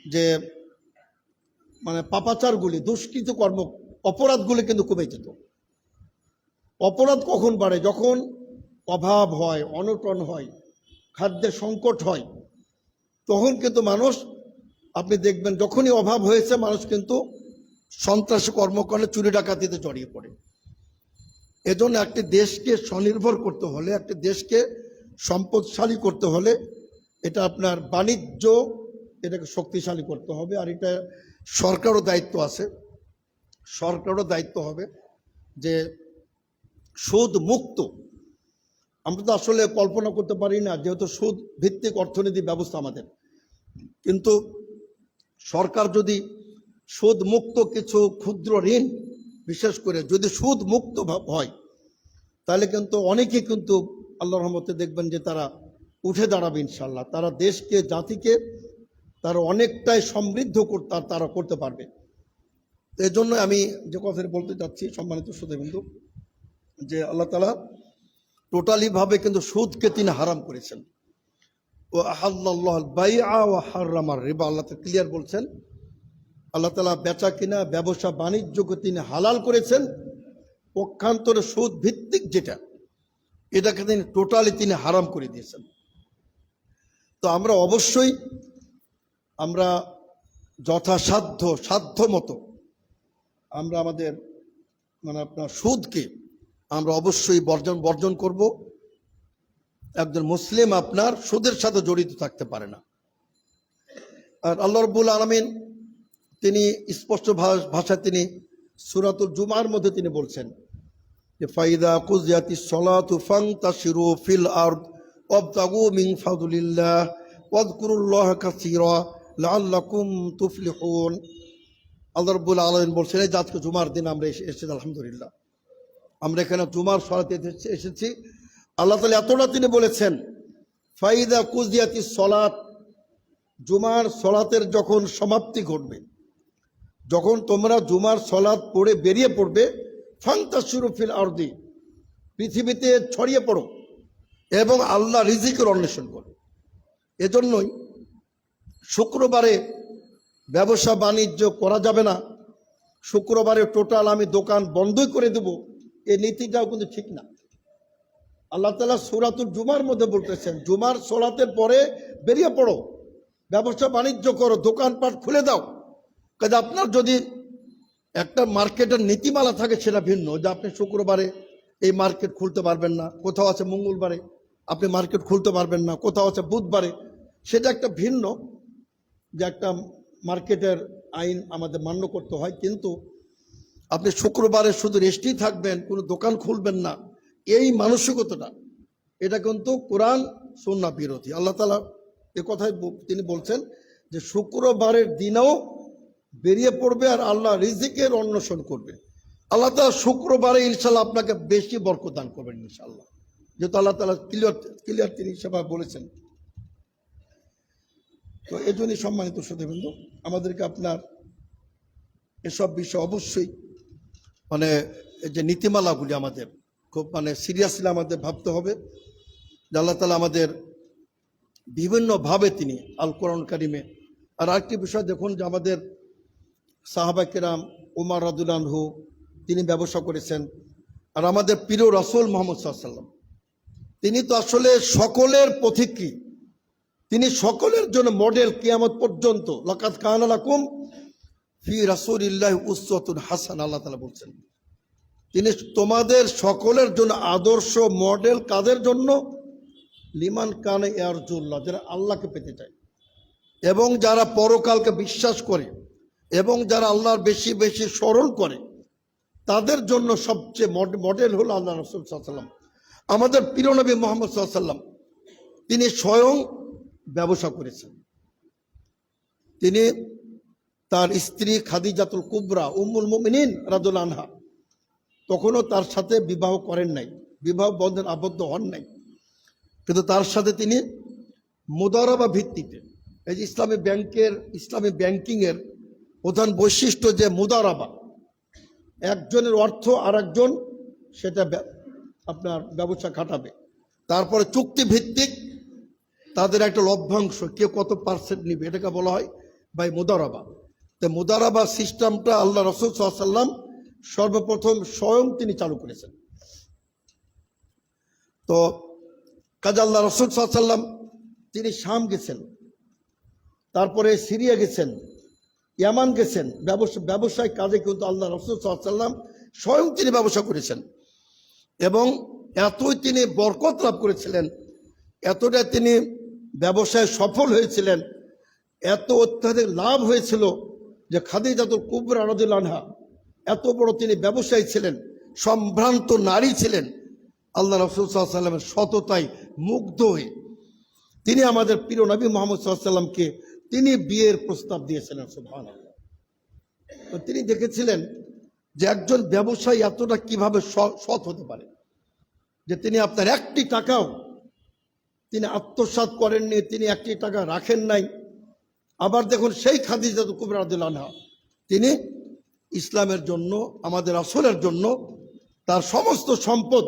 যে মানে পাপাচারগুলি, দুষ্কৃত কর্ম, অপরাধগুলি কিন্তু কমে যেত। অপরাধ কখন বাড়ে? যখন অভাব হয়, অনটন হয়, খাদ্যের সংকট হয়, তখন কিন্তু মানুষ, আপনি দেখবেন যখনই অভাব হয়েছে মানুষ কিন্তু সন্ত্রাসী কর্মকাণ্ডে, চুরি ডাকাতিতে জড়িয়ে পড়ে। এজন্য একটি দেশকে স্বনির্ভর করতে হলে, একটি দেশকে সম্পদশালী করতে হলে, এটা আপনার বাণিজ্য, এটাকে শক্তিশালী করতে হবে। আর এটা সরকারও দায়িত্ব আছে, সরকারও দায়িত্ব হবে যে সুদ মুক্ত। আমরা তো আসলে কল্পনা করতে পারি না, যেহেতু সুদ ভিত্তিক অর্থনীতি ব্যবস্থা আমাদের, কিন্তু সরকার যদি সুদ মুক্ত কিছু ক্ষুদ্র ঋণ বিশেষ করে যদি সুদ মুক্ত হয়, তাহলে কিন্তু অনেকে কিন্তু আল্লাহর রহমতে দেখবেন যে তারা উঠে দাঁড়াবে ইনশাল্লাহ। তারা দেশকে, জাতিকে তারা অনেকটাই সমৃদ্ধ তারা করতে পারবে। এই জন্য আমি যে কথাটা বলতে চাচ্ছি সম্মানিত সুধীবৃন্দু, যে আল্লাহ তাআলা টোটালিভাবে কিন্তু সুদকে তিনি হারাম করেছেন। ও আহাল্লাল্লাহুল বাইআ ওয়া হারামার রিবা, আল্লাহ তাআলা ক্লিয়ার বলছেন, আল্লাহ তাআলা বেচা কিনা, ব্যবসা বাণিজ্যকে তিনি হালাল করেছেন। পক্ষান্তরে সুদ ভিত্তিক যেটা, এটাকে তিনি টোটালি তিনি হারাম করে দিয়েছেন। তো আমরা অবশ্যই আমরা যথাসাধ্য, সাধ্য মতো আমরা আমাদের মানে আপনার সুদকে আমরা অবশ্যই বর্জন করব। একজন মুসলিম আপনার সুদের সাথে জড়িত থাকতে পারে না। আর আল্লাহ রাব্বুল আলামিন তিনি স্পষ্ট ভাষায় তিনি সূরাতুল জুমার মধ্যে তিনি বলছেন যে ফাইদা কুজিয়াতিস সালাতু ফান্তাশিরু ফিল আরদ ওয়াবতাগু মিন ফাদলিল্লাহ ওয়াযকুরুল্লাহা কাসীরা লাআল্লাকুম তুফলিহুন। আল্লাহ রাব্বুল আলামিন বলছেন, এই আজকে জুমার দিন আমরা এসেছি, আলহামদুলিল্লাহ আমরা এখানে জুমার সালাতে এসেছি। আল্লাহ তাআলা এতটা তিনি বলেছেন, ফাইদা কুজিয়াতিস সালাত, জুমার সালাতের যখন সমাপ্তি ঘটবে, যখন তোমরা জুমার সালাত পড়ে বেরিয়ে পড়বে, ফান্তাশিরু ফিল আরদি, পৃথিবীতে ছড়িয়ে পড়ো এবং আল্লাহ রিজিকের অন্বেষণ করো। এজন্যই শুক্রবারে ব্যবসা বাণিজ্য করা যাবে না, শুক্রবারে টোটাল আমি দোকান বন্ধই করে দেব, এই নীতিটাও কিন্তু ঠিক না। আল্লাহ তাআলা সূরাতুল জুমার মধ্যে বলতেছেন, জুমার সালাতের পরে বেরিয়ে পড়ো, ব্যবসা বাণিজ্য করো, দোকানপাট খুলে দাও। কাজে আপনার যদি একটা মার্কেটের নীতিমালা থাকে সেটা ভিন্ন, যে আপনি শুক্রবারে এই মার্কেট খুলতে পারবেন না, কোথাও আছে মঙ্গলবারে আপনি মার্কেট খুলতে পারবেন না, কোথাও আছে বুধবারে, সেটা একটা ভিন্ন, যে একটা মার্কেটের আইন আমাদের মান্য করতে হয়। কিন্তু আপনি শুক্রবারে শুধু রেস্টেই থাকবেন, কোনো দোকান খুলবেন না, এই মানসিকতাটা, এটা কিন্তু কোরআন সুন্নাহ বিরোধী। আল্লাহ তাআলা এ কথাই তিনি বলছেন যে শুক্রবারের দিনেও বেরিয়ে পড়বে আর আল্লাহ রিজিকের অন্বেষণ করবে। আল্লাহ তাআলা শুক্রবারে ইনশাল্লাহ আপনাকে বেশি বরকত দান করবেন ইনশাল্লাহ, যেহেতু আল্লাহ তাআলা ক্লিয়ার তিনি সেভাবে বলেছেন। তো এই জন্যই সম্মানিত শ্রোতাবৃন্দ, আমাদেরকে আপনার এসব বিষয় অবশ্যই এই যে নীতিমালাগুলি আমাদের খুব সিরিয়াসলি আমাদের ভাবতে হবে, যে আল্লাহ তাআলা আমাদের বিভিন্নভাবে তিনি আল কোরআন কারিমে। আর আরেকটি বিষয় দেখুন, যে আমাদের সাহাবা কেরাম উমর রাদিয়াল্লাহু আনহু তিনি ব্যবসা করেছেন, আর আমাদের প্রিয় রাসূল মুহাম্মদ সাল্লাল্লাহু আলাইহি ওয়াসাল্লাম তিনি তো আসলে সকলের পথিকৃৎ, তিনি সকলের জন্য মডেল কিয়ামত পর্যন্ত। লাকাদ কানা লাকুম ফি রাসূলিল্লাহি উসওয়াতুন হাসানাহ, আল্লাহ তাআলা বলছেন তিনি তোমাদের সকলের জন্য আদর্শ মডেল। কাদের জন্য? লিমান কানা ইয়ারজুল্লাহ, যারা আল্লাহকে পেতে চায় এবং যারা পরকালকে বিশ্বাস করে এবং যারা আল্লাহর বেশি বেশি স্মরণ করে, তাদের জন্য সবচেয়ে মডেল হলো আল্লাহ রাসূল সাল্লাল্লাহু আলাইহি ওয়াসাল্লাম। আমাদের প্রিয় নবী মুহাম্মদ সাল্লাল্লাহু আলাইহি ওয়াসাল্লাম তিনি স্বয়ং ব্যবসা করেছেন। তিনি তার স্ত্রী খাদিজাতুল কুবরা উম্মুল মুমিনিন রাদিয়াল্লাহু আনহা তখনও তার সাথে বিবাহ করেন নাই, বিবাহ বন্ধন আবদ্ধ হন নাই, কিন্তু তার সাথে তিনি মুদারাবা ভিত্তিতে, এই যে ইসলামী ব্যাংকিংয়ের প্রধান বৈশিষ্ট্য যে মুদারাবা, একজনের অর্থ আর একজন সেটা আপনার ব্যবসা খাটাবে, তারপরে চুক্তি ভিত্তিক তাদের একটা লভ্যাংশ, কে কত পার্সেন্ট নিবে, এটাকে বলা হয় ভাই মুদারাবা। তো মুদারাবা সিস্টেমটা আল্লাহ রাসূল সাল্লাল্লাহু আলাইহি ওয়াসাল্লাম সর্বপ্রথম স্বয়ং তিনি চালু করেছেন। তো কাজে আল্লাহ রাসূল সাল্লাল্লাহু আলাইহি ওয়াসাল্লাম তিনি শাম গেছেন, তারপরে সিরিয়া গেছেন, ইয়ামান গেছেন, ব্যবসায় কাজে কিন্তু আল্লাহ রাসূল সাল্লাল্লাহু আলাইহি ওয়াসাল্লাম স্বয়ং তিনি ব্যবসা করেছেন এবং এতই তিনি বরকত লাভ করেছিলেন, এতটা তিনি ব্যবসায় সফল হয়েছিলেন, এত অত্যাধিক লাভ হয়েছিল যে খাদিজাতুল কুবরা রাদিয়াল্লাহু আনহা এত বড় তিনি ব্যবসায়ী ছিলেন, সম্ভ্রান্ত নারী ছিলেন। আল্লাহ রাসূল সাল্লাল্লাহু আলাইহি ওয়াসাল্লামের সততায় মুগ্ধ হয়ে তিনি আমাদের প্রিয় নবী মুহাম্মদ সাল্লাল্লাহু আলাইহি ওয়াসাল্লামকে তিনি বিয়ের প্রস্তাব দিয়েছিলেন। সুবহানাল্লাহ। তো তিনি দেখেছিলেন যে একজন ব্যবসায়ী এতটা কিভাবে সৎ হতে পারে, যে তিনি আপনার একটি টাকাও তিনি আত্মসাৎ করেননি, তিনি একটি টাকা রাখেন নাই। আবার দেখুন সেই খাদিজাতুল কুবরা রাদিয়াল্লাহু আনহা তিনি ইসলামের জন্য, আমাদের রাসূলের জন্য তার সমস্ত সম্পদ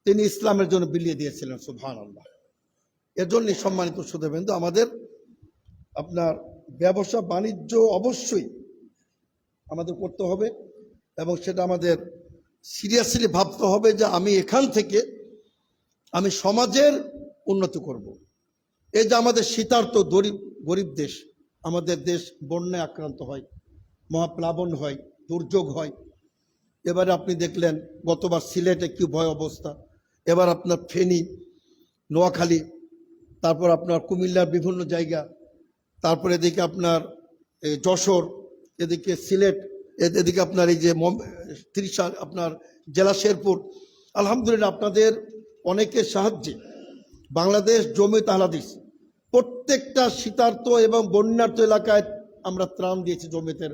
তিনি ইসলামের জন্য বিলিয়ে দিয়েছিলেন। সুবহানাল্লাহ। এজন্যই সম্মানিত শ্রোতাবৃন্দ, আমাদের আপনার ব্যবসা বাণিজ্য অবশ্যই আমাদের করতে হবে এবং সেটা আমাদের সিরিয়াসলি ভাবতে হবে যে আমি এখান থেকে আমি সমাজের উন্নতি করব। এই যে আমাদের শীতার্ত গরিব দেশ, আমাদের দেশ বন্যায় আক্রান্ত হয়, মহাপ্লাবন হয়, দুর্যোগ হয়। এবারে আপনি দেখলেন গতবার সিলেটে কি ভয় অবস্থা, এবার আপনার ফেনী, নোয়াখালী, তারপর আপনার কুমিল্লার বিভিন্ন জায়গা, তারপরে এদিকে আপনার যশোর, এদিকে সিলেট, এদিকে আপনার এই যে ত্রিশা, আপনার জেলা শেরপুর। আলহামদুলিল্লাহ আপনাদের অনেকের সাহায্যে বাংলাদেশ জমিয়ত আহলে হাদিস প্রত্যেকটা শীতার্ত এবং বন্যার্ত এলাকায় আমরা ত্রাণ দিয়েছি জমিয়তের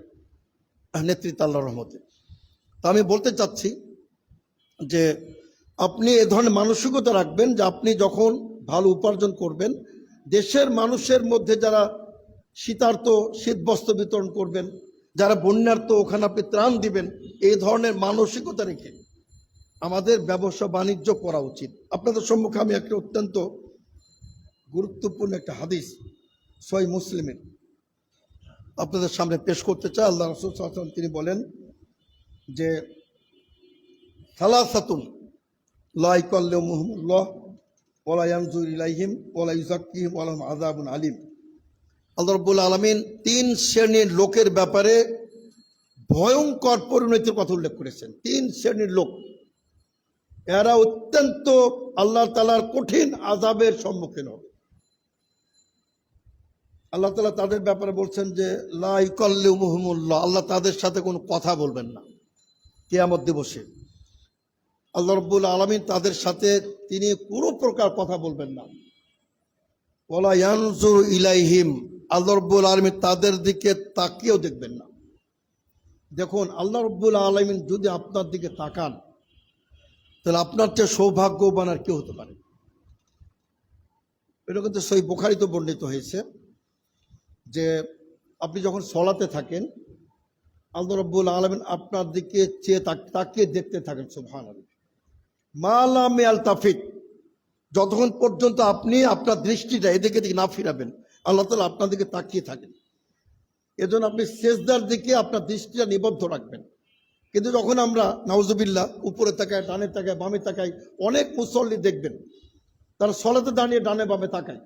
নেতৃত্বে আল্লাহর রহমতে। তা আমি বলতে চাচ্ছি যে আপনি এ ধরনের মানসিকতা রাখবেন যে আপনি যখন ভালো উপার্জন করবেন, দেশের মানুষের মধ্যে যারা শীতার্ত শীতবস্ত্র বিতরণ করবেন, যারা বন্যার্ত ওখানে আপনি ত্রাণ দিবেন, এই ধরনের মানসিকতা রেখে আমাদের ব্যবসা বাণিজ্য করা উচিত। আপনাদের সম্মুখে আমি একটা অত্যন্ত গুরুত্বপূর্ণ একটা হাদিস সহিহ মুসলিমের আপনাদের সামনে পেশ করতে চাই। আল্লাহ রাসূল সাল্লাল্লাহু আলাইহি ওয়াসাল্লাম তিনি বলেন যে সালাসাতুন লা ইয়াকাল্লিমুহুমুল্লাহ ওয়া লা ইয়ানজুরু ইলাইহিম ওয়া লা ইউযাক্কিহিম ওয়া লাহুম আযাবুন আলীম। আল্লাহ রাব্বুল আলামিন 3 শ্রেণীর লোকের ব্যাপারে ভয়ঙ্কর পরিণতির কথা উল্লেখ করেছেন। 3 শ্রেণীর লোক, এরা অত্যন্ত আল্লাহ তাআলার কঠিন আযাবের সম্মুখীন হবে। আল্লাহ তাআলা তাদের ব্যাপারে বলছেন যে লা ইউকাল্লিমুহুমুল্লাহ, আল্লাহ তাদের সাথে কোনো কথা বলবেন না কিয়ামত দিবসে। আল্লাহ রাব্বুল আলামিন তাদের সাথে তিনি কোনো প্রকার কথা বলবেন না। ওয়ালা ইয়ানজুরু ইলাইহিম, আল্লাহ রাব্বুল আলামিন তাদের দিকে তাকিয়েও দেখবেন না। দেখুন, আল্লাহ রাব্বুল আলামিন যদি আপনার দিকে তাকান, তাহলে আপনার চেয়ে সৌভাগ্যবান আর কেউ হতে পারে? এটা কিন্তু সহিহ বুখারীতে বর্ণিত হয়েছে যে আপনি যখন সলাতে থাকেন, আল্লাহ রাব্বুল আলামিন আপনার দিকে চেয়ে তাকিয়ে দেখতে থাকেন। সুবহানাল্লাহ। মা লাম ইয়ালতাফিত, যতক্ষণ পর্যন্ত আপনি আপনার দৃষ্টিটা এদিকে দিকে না ফিরাবেন, আল্লাহ তাআলা আপনার দিকে তাকিয়ে থাকেন। এজন্য আপনি সেজদার দিকে আপনার দৃষ্টিটা নিবদ্ধ রাখবেন। কিন্তু যখন আমরা নাউজুবিল্লাহ উপরে তাকাই, ডানে তাকাই, বামে তাকাই, অনেক মুসল্লি দেখবেন তারা সলাতে দাঁড়িয়ে ডানে বামে তাকায়,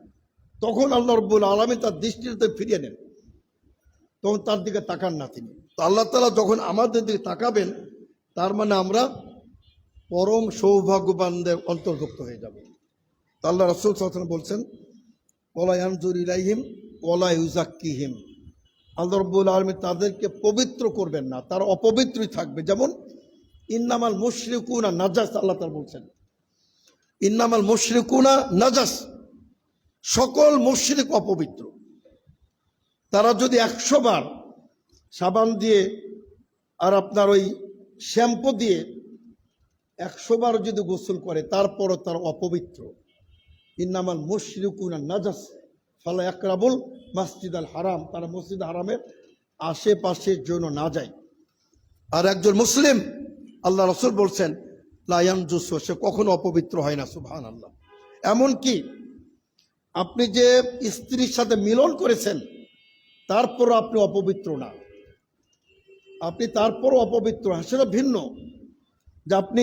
তখন আল্লাহ রাব্বুল আলামিন তার দৃষ্টিতে ফিরিয়ে নেন, তখন তার দিকে তাকান না তিনি। তো আল্লাহ তাআলা যখন আমাদের দিকে তাকাবেন, তার মানে আমরা পরম সৌভাগ্যবানদের অন্তর্ভুক্ত হয়ে যাব। তো আল্লাহ রাসূল সাল্লাল্লাহু আলাইহি ওয়াসাল্লাম বলছেন ওয়ালা ইয়ানজুরু ইলাইহিম ওয়ালা ইউযাক্কিহিম, আল্লাহ রাব্বুল আলামিন তাদেরকে পবিত্র করবেন না, তারা অপবিত্রই থাকবে। যেমন ইন্নামাল মুশরিকুনা নাজাস, আল্লাহ তাআলা বলছেন ইন্নামাল মুশরিকুনা নাজাস, সকল মুশরিক অপবিত্র। তারা যদি 100 বার সাবান দিয়ে আর আপনার ওই শ্যাম্পু দিয়ে 100 বার যদি গোসল করে, তারপরও তারা অপবিত্র। ইন্নামাল মুশরিকুনা নাজাস ফালা ইয়াকরাবুল মসজিদ আল হারাম, তারা মসজিদ হারামের আশেপাশের জন্য না যায়। আর একজন মুসলিম, আল্লাহ রাসূল বলছেন লা ইয়ানজুসু, সে কখনো অপবিত্র হয় না। সুবহানাল্লাহ। এমনকি আপনি যে স্ত্রীর সাথে মিলন করেছেন, তারপরও আপনি অপবিত্র না, আপনি তারপরও অপবিত্র, সেটা ভিন্ন। যে আপনি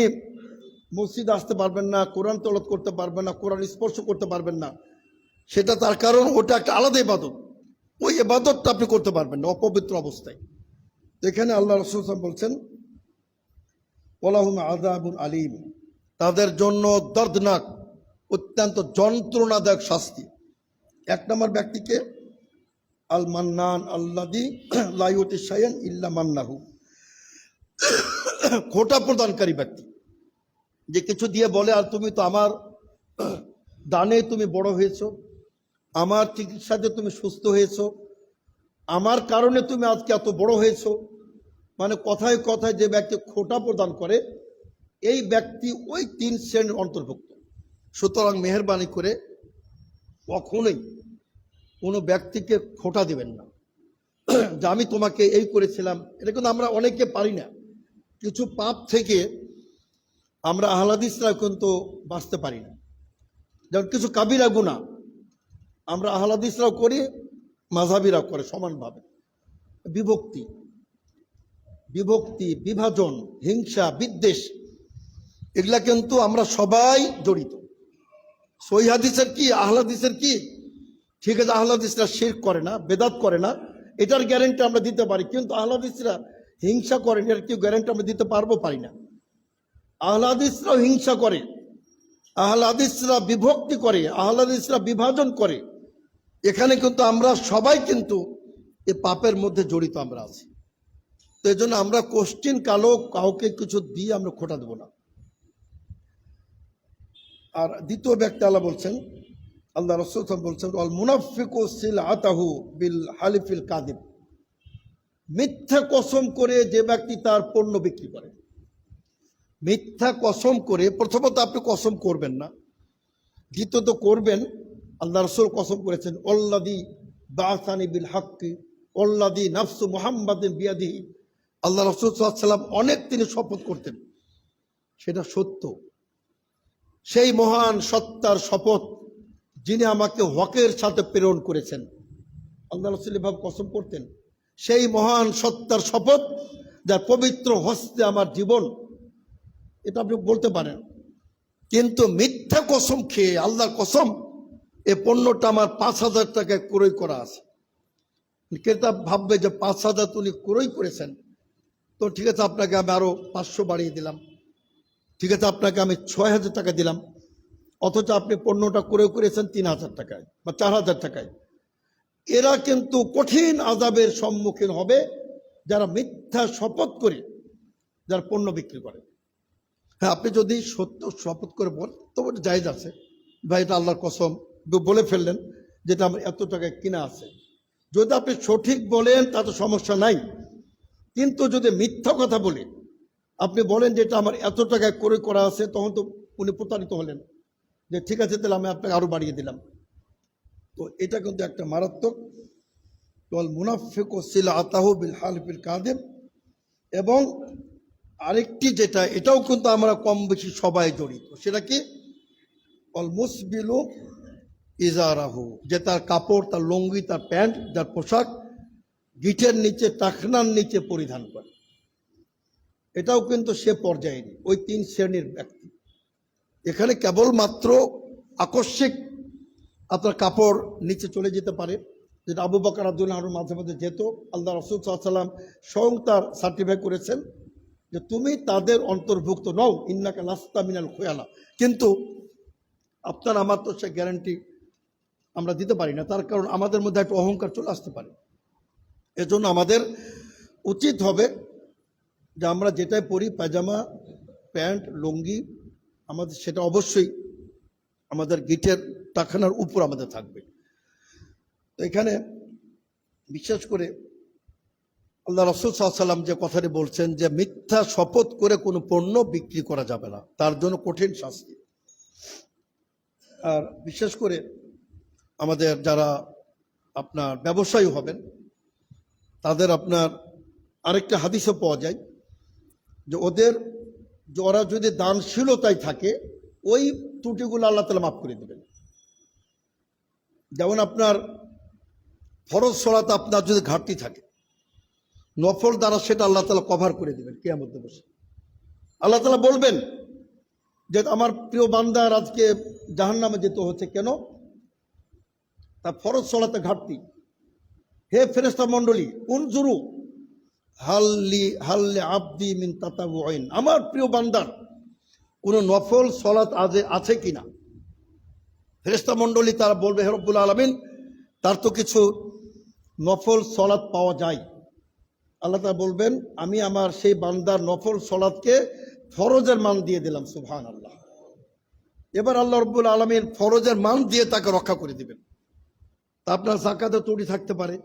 মসজিদে আসতে পারবেন না, কোরআন তেলাওয়াত করতে পারবেন না, কোরআন স্পর্শ করতে পারবেন না, সেটা তার কারণ ওটা একটা আলাদা ইবাদত, ওই ইবাদতটা আপনি করতে পারবেন না অপবিত্র অবস্থায়। এখানে আল্লাহ রাসূল সাল্লাল্লাহু আলাইহি ওয়াসাল্লাম বলছেন ওয়ালাহুম আযাবুন আলীম, তাদের জন্য দর্দনাক, অত্যন্ত যন্ত্রণাদায়ক শাস্তি। 1 নম্বর ব্যক্তিকে আল মান্নান আল্লাযী লা ইউতি শাইআন ইল্লা মান্নাহু, খোটা প্রদানকারী ব্যক্তি, যে কিছু দিয়ে বলে আর তুমি তো আমার দানে তুমি বড় হয়েছো, আমার চিকিৎসাতে তুমি সুস্থ হয়েছো, আমার কারণে তুমি আজকে এত বড় হয়েছো, মানে কথায় কথায় যে ব্যক্তি খোটা প্রদান করে, এই ব্যক্তি ওই 3 শ্রেণীর অন্তর্ভুক্ত। সুতরাং মেহেরবানি করে কখনোই কোনো ব্যক্তিকে খোটা দিবেন না যে আমি তোমাকে এই করেছিলাম। এটা কিন্তু আমরা অনেকে পারি না, কিছু পাপ থেকে আমরা আহলে হাদিসরা কিন্তু বাঁচতে পারি না। যেমন কিছু কাবিরা গুনাহ আমরা আহলে হাদিসরাও করি, মাযহাবিরাও করে সমানভাবে। বিভক্তি, বিভাজন, হিংসা, বিদ্বেষ, এগুলা কিন্তু আমরা সবাই জড়িত। সহিহ হাদিসের কি, আহলে হাদিসের কি, ঠিক আছে আহলে হাদিসরা শিরক করে না, বেদাত করে না, এটার গ্যারান্টি আমরা দিতে পারি। কিন্তু আহলে হাদিসরা হিংসা করেন, এর কি গ্যারান্টি আমরা দিতে পারবো? পারি না। আহলে হাদিসরাও হিংসা করে, আহলে হাদিসরা বিভক্তি করে, আহলে হাদিসরা বিভাজন করে। এখানে কিন্তু আমরা সবাই কিন্তু এই পাপের মধ্যে জড়িত আমরা আছি। তো এই জন্য আমরা কোশ্চিন কালো কাউকে কিছু দিয়ে আমরা খোটা দেব না। আর দ্বিতীয় ব্যক্তি আল্লাহ বলছেন, আল্লাহ রাসূল বলছেন আল মুনাফিকু সিলআতাহু বিল হালিফিল কাযিব, মিথ্যা কসম করে যে ব্যক্তি তার পণ্য বিক্রি করে। মিথ্যা কসম করে, প্রথমত আপনি কসম করবেন না, দ্বিতীয়ত করবেন, আল্লাহ রাসূল কসম করেছেন ওয়াল্লাযী বাআসানি বিল হাক্কি ওয়াল্লাযী নাফসু মুহাম্মাদিন বিয়াদিহি। আল্লাহ রাসূল সাল্লাল্লাহু আলাইহি ওয়াসাল্লাম অনেক তিনি শপথ করতেন, সেটা সত্য। সেই মহান সত্তার শপথ যিনি আমাকে হকের সাথে প্রেরণ করেছেন, আল্লাহ রাসূল এভাবে কসম করতেন। সেই মহান সত্তার শপথ যার পবিত্র হস্তে আমার জীবন, এটা আপনি বলতে পারেন। কিন্তু মিথ্যা কসম খেয়ে আল্লাহর কসম, এ পণ্যটা আমার 5,000 টাকায় ক্রয় করা আছে, ক্রেতা ভাববে যে 5,000 উনি ক্রয় করেছেন, তো ঠিক আছে আপনাকে আমি আরো 500 বাড়িয়ে দিলাম, ঠিক আছে আপনাকে আমি 6,000 টাকা দিলাম, অথচ আপনি পণ্যটা ক্রয় করেছেন 3,000 টাকায় বা 4,000 টাকায়। এরা কিন্তু কঠিন আযাবের সম্মুখীন হবে যারা মিথ্যা শপথ করে যারা পণ্য বিক্রি করে। হ্যাঁ, আপনি যদি সত্য শপথ করে বলেন তবে জায়েজ আছে, ভাই এটা আল্লাহর কসম বলে ফেললেন যেটা আমার এত টাকায় কিনা আছে। যদি আপনি সঠিক বলেন তাতে সমস্যা নাই, কিন্তু যদি মিথ্যা কথা বলে আপনি বলেন যে এটা আমার এত টাকায় ক্রয় করা আছে, তখন তো উনি প্রতারিত হলেন যে ঠিক আছে তাহলে আমি আপনাকে আরো বাড়িয়ে দিলাম। তো এটা কিন্তু একটা মারাত্মক মুনাফিকু সিলআতাহু বিল হালিফিল কাযিব। এবং আরেকটি যেটা, এটাও কিন্তু আমরা কম বেশি সবাই জড়িত, সেটা কি অল মুসবিলু ইজারাহু, যে তার কাপড়, তার লুঙ্গি, তার প্যান্ট, তার পোশাক গিটের নিচে, টাকনার নিচে পরিধান করে। এটাও কিন্তু সে পর্যায়েরই ওই 3 শ্রেণীর ব্যক্তি। এখানে কেবলমাত্র আকস্মিক আপনার কাপড় নিচে চলে যেতে পারে, যেটা আবু বকর রাদিয়াল্লাহু আনহু মাঝে মাঝে যেত। আল্লাহ রাসূল সাল্লাল্লাহু আলাইহি ওয়াসাল্লাম স্বয়ং তার সার্টিফাই করেছেন যে তুমি তাদের অন্তর্ভুক্ত নও, ইন্নাকা লাস্তা মিনাল খুয়ালা। কিন্তু আপনার আমার তো সে গ্যারান্টি আমরা দিতে পারি না, তার কারণ আমাদের মধ্যে একটা অহংকার চলে আসতে পারে। এজন্য আমাদের উচিত হবে যে আমরা যেটাই পরি, পায়জামা, প্যান্ট, লুঙ্গি, আমাদের সেটা অবশ্যই আমাদের গিটের টাকানার উপর আমাদের থাকবে। তো এখানে বিশেষ করে আল্লাহ রাসূল সাল্লাল্লাহু আলাইহি ওয়াসাল্লাম যে কথাটি বলছেন যে মিথ্যা শপথ করে কোনো পণ্য বিক্রি করা যাবে না, তার জন্য কঠিন শাস্তি। আর বিশেষ করে আমাদের যারা আপনার ব্যবসায়ী হবেন তাদের আপনার আরেকটা হাদিসও পাওয়া যায় যে ওরা যদি দানশীলতায় থাকে ওই ত্রুটিগুলো আল্লাহ তাআলা মাফ করে দেবেন। যেমন আপনার ফরজ সালাতে আপনার যদি ঘাটতি থাকে, নফল দ্বারা সেটা আল্লাহ তাআলা কভার করে দেবেন কিয়ামত দিবসে। আল্লাহ তাআলা বলবেন যে আমার প্রিয় বান্দার আজকে জাহান্নামে যেতে হচ্ছে কেন, তার ফরজ সালাতে ঘাটতি। হে ফেরেশতা মণ্ডলী, উনজুরু হাল্লি আব্দি মিন তাতাওয়ুইন, আমার প্রিয় বান্দার কোন নফল সালাত আছে কিনা। ফেরেশতা মণ্ডলী তারা বলবে হে রব্বুল আলামিন, তার তো কিছু নফল সালাত পাওয়া যায়। আল্লাহ তাআলা বলবেন আমি আমার সেই বান্দার নফল সালাতকে ফরজের মান দিয়ে দিলাম। সুবহানাল্লাহ। এবার আল্লাহ রব্বুল আলামিন ফরজের মান দিয়ে তাকে রক্ষা করে দিবেন। তা আপনার যাকাতে ত্রুটি থাকতে পারে,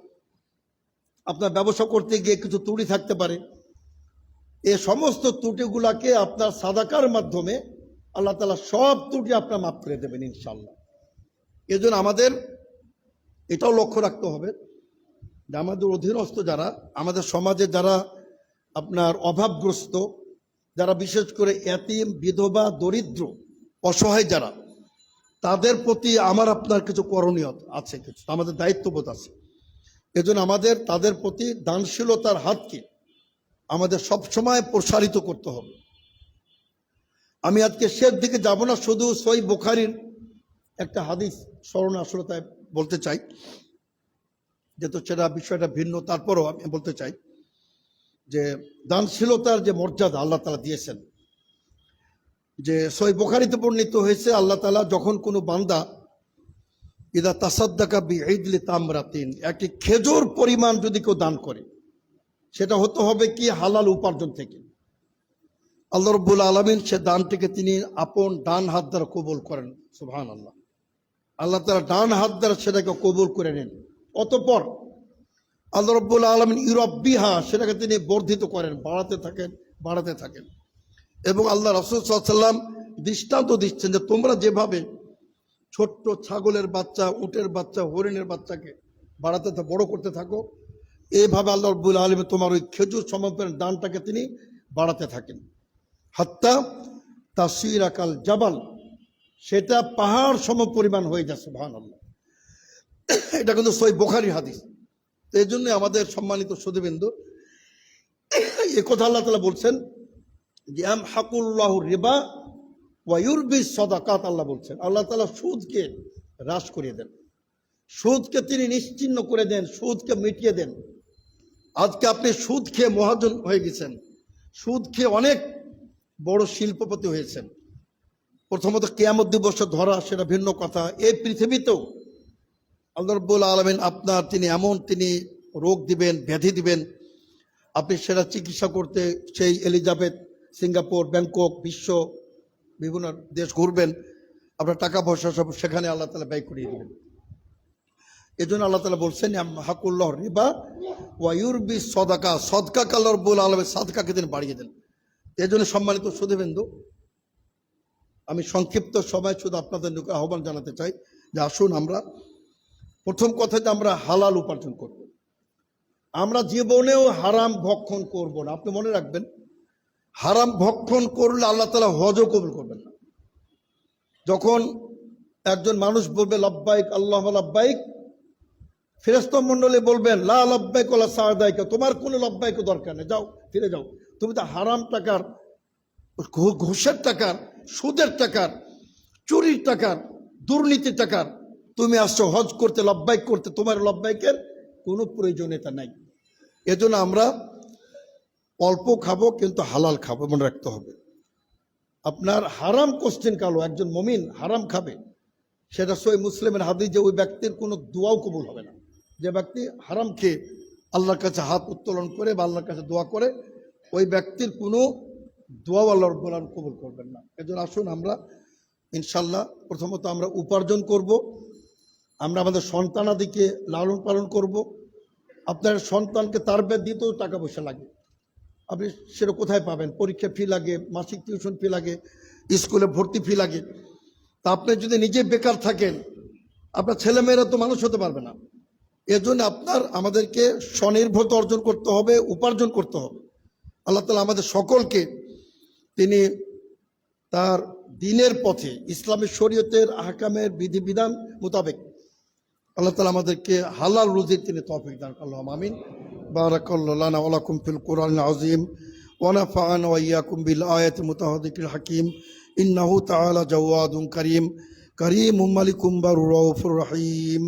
আপনার ব্যবসা করতে গিয়ে কিছু ত্রুটি থাকতে পারে, এই সমস্ত ত্রুটিগুলাকে আপনার সাদাকার মাধ্যমে আল্লাহ তাআলা সব ত্রুটি আপনার মাফ করে দেবেন ইনশাআল্লাহ। এজন্য আমাদের এটাও লক্ষ্য রাখতে হবে যে আমাদের অধীনস্থ যারা, আমাদের সমাজে যারা আপনার অভাবগ্রস্ত, যারা বিশেষ করে এতিম, বিধবা, দরিদ্র, অসহায় যারা, তাদের প্রতি আমার আপনার কিছু করণীয় আছে, কিছু আমাদের দায়িত্ববোধ আছে। এজন্য আমাদের তাদের প্রতি দানশীলতার হাতকে আমাদের সবসময় প্রসারিত করতে হবে। আমি আজকে শেষ দিকে যাব না, শুধু সহিহ বুখারীর একটা হাদিস স্মরণে আসলে তাই বলতে চাই, যেহেতু সেটা বিষয়টা ভিন্ন, তারপরও আমি বলতে চাই যে দানশীলতার যে মর্যাদা আল্লাহ তাআলা দিয়েছেন, যে সহিহ বুখারীতে বর্ণিত হয়েছে আল্লাহ তাআলা যখন কোনো বান্দা ইদা তাসাদ্দাকা বিইদলি তামরাতিন, একটি খেজুর পরিমাণ যদি কেউ দান করে, সেটা হতে হবে কি হালাল উপার্জন থেকে, আল্লাহ রাব্বুল আলামিন সে দানটিকে তিনি আপন ডান হাত দ্বারা কবুল করেন। সুবহানাল্লাহ। আল্লাহ তাআলা ডান হাত দ্বারা সেটাকে কবুল করে নেন, অতঃপর আল্লাহ রাব্বুল আলামিন ইউরাব্বিহা, সেটাকে তিনি বর্ধিত করেন, বাড়াতে থাকেন। এবং আল্লাহ রাসূল সাল্লাল্লাহু আলাইহি ওয়াসাল্লাম দৃষ্টান্ত দিচ্ছেন যে তোমরা যেভাবে ছোট্ট ছাগলের বাচ্চা, উটের বাচ্চা, হরিণের বাচ্চাকে বড় করতে থাকো, এইভাবে আল্লাহ রাব্বুল আলামিন তোমার ওই খেজুর সমপরিমাণ দানটাকে তিনি বাড়াতে থাকেন। হাত্তা তাসিরা কাল জাবাল, সেটা পাহাড় সমপরিমাণ হয়ে যায়। সুবহানাল্লাহ। এটা কিন্তু সহিহ বুখারীর হাদিস। এই জন্য আমাদের সম্মানিত সুধীবৃন্দ, এই কথা আল্লাহ তাআলা বলছেন যে আমহাকুল্লাহু রিবা ওয়া ইউরবি সাদাকাত। আল্লাহ বলছেন আল্লাহ তাআলা সুদকে হ্রাস করিয়ে দেন। সুদকে তিনি নিশ্চিহ্ন করে দেন, সুদকে মিটিয়ে দেন। আজকে আপনি সুদ খেয়ে মহাজন হয়ে গেছেন, সুদ খেয়ে অনেক বড় শিল্পপতি হয়েছেন। প্রথমত কিয়ামত দিবসে ধরা সেটা ভিন্ন কথা, এই পৃথিবীতেও আল্লাহ রাব্বুল আলামিন আপনার তিনি রোগ দিবেন, ব্যাধি দিবেন, আপনি সেটা চিকিৎসা করতে সেই এলিজাবেথ, সিঙ্গাপুর, ব্যাংকক, বিভিন্ন দেশ ঘুরবেন, আপনার টাকা পয়সা সব সেখানে আল্লাহ তাআলা ব্যয় করিয়ে দেবেন। এই জন্য আল্লাহ তাআলা বলছেন হাকুল্লাহ রিবা ওয়া ইউরবি সদাকা, সদকাকে আল্লাহ রাব্বুল আলামিন সাদকাকে তিনি বাড়িয়ে দেন। এই জন্য সম্মানিত সুধীবৃন্দ, আমি সংক্ষিপ্ত সময় শুধু আপনাদের নিকট আহ্বান জানাতে চাই যে আসুন আমরা প্রথম কথা যে আমরা হালাল উপার্জন করব। আমরা জীবনেও হারাম ভক্ষণ করব না। আপনি মনে রাখবেন, হারাম ভক্ষণ করলে আল্লাহ তাআলা হজও কবুল করবেন না। যখন একজন মানুষ বলবে লব্বাইক আল্লাহ লব্বাইক, ফেরেশতা মণ্ডলী বলবেন লা লব্বাইক ওয়ালা সা'দাইকা, তোমার কোনো লব্বাইক দরকার নেই, যাও ফিরে যাও, তুমি তো হারাম টাকার, ঘুষের টাকার, সুদের টাকার, চুরির টাকার, দুর্নীতির টাকার তুমি আসছো হজ করতে, লব্বাইক করতে, তোমার লব্বাইকের কোনো প্রয়োজনীয়তা নাই। এজন্য আমরা অল্প খাবো কিন্তু হালাল খাবো, মনে রাখতে হবে। আপনার হারাম কোশ্চেন কালো, একজন মুমিন হারাম খাবে, সেটা সহিহ মুসলিমের হাদিস যে ওই ব্যক্তির কোনো দোয়াও কবুল হবে না। যে ব্যক্তি হারাম খেয়ে আল্লাহর কাছে হাত উত্তোলন করে বা আল্লাহর কাছে দোয়া করে, ওই ব্যক্তির কোনো দোয়াও আল্লাহ রাব্বুল আলামিন কবুল করবেন না। এজন্য আসুন আমরা ইনশাল্লাহ প্রথমত আমরা উপার্জন করব, আমরা আমাদের সন্তানাদিকে লালন পালন করব। আপনার সন্তানকে তারবিয়ত দিতেও টাকা পয়সা লাগে, আপনি সেটা কোথায় পাবেন? পরীক্ষা ফি লাগে, মাসিক টিউশন ফি লাগে, স্কুলে ভর্তি ফি লাগে। তা আপনি যদি নিজে বেকার থাকেন, আপনার ছেলেমেয়েরা তো মানুষ হতে পারবে না। এজন্য আমাদেরকে স্বনির্ভরতা অর্জন করতে হবে, উপার্জন করতে হবে। আল্লাহ তাআলা আমাদের সকলকে তিনি তার দ্বীনের পথে, ইসলামী শরীয়তের আহকামের বিধিবিধান মোতাবেক আল্লাহ তাআলা আমাদেরকে হালাল রুজির তিনি তৌফিক দান করুন, আল্লাহুম্মা আমিন। বারাকাল্লাহু লানা ওয়া লাকুম ফিল কুরআনিল আযীম ওয়া নাফা'ানা ওয়া ইয়্যাকুম বিল আয়াতিল মুতাহাদ্দিকিল হাকীম ইন্নাহু তাআলা জাওয়াদুন কারীম কারীমুম মালিকুম বারুর রাউফুর রহিম।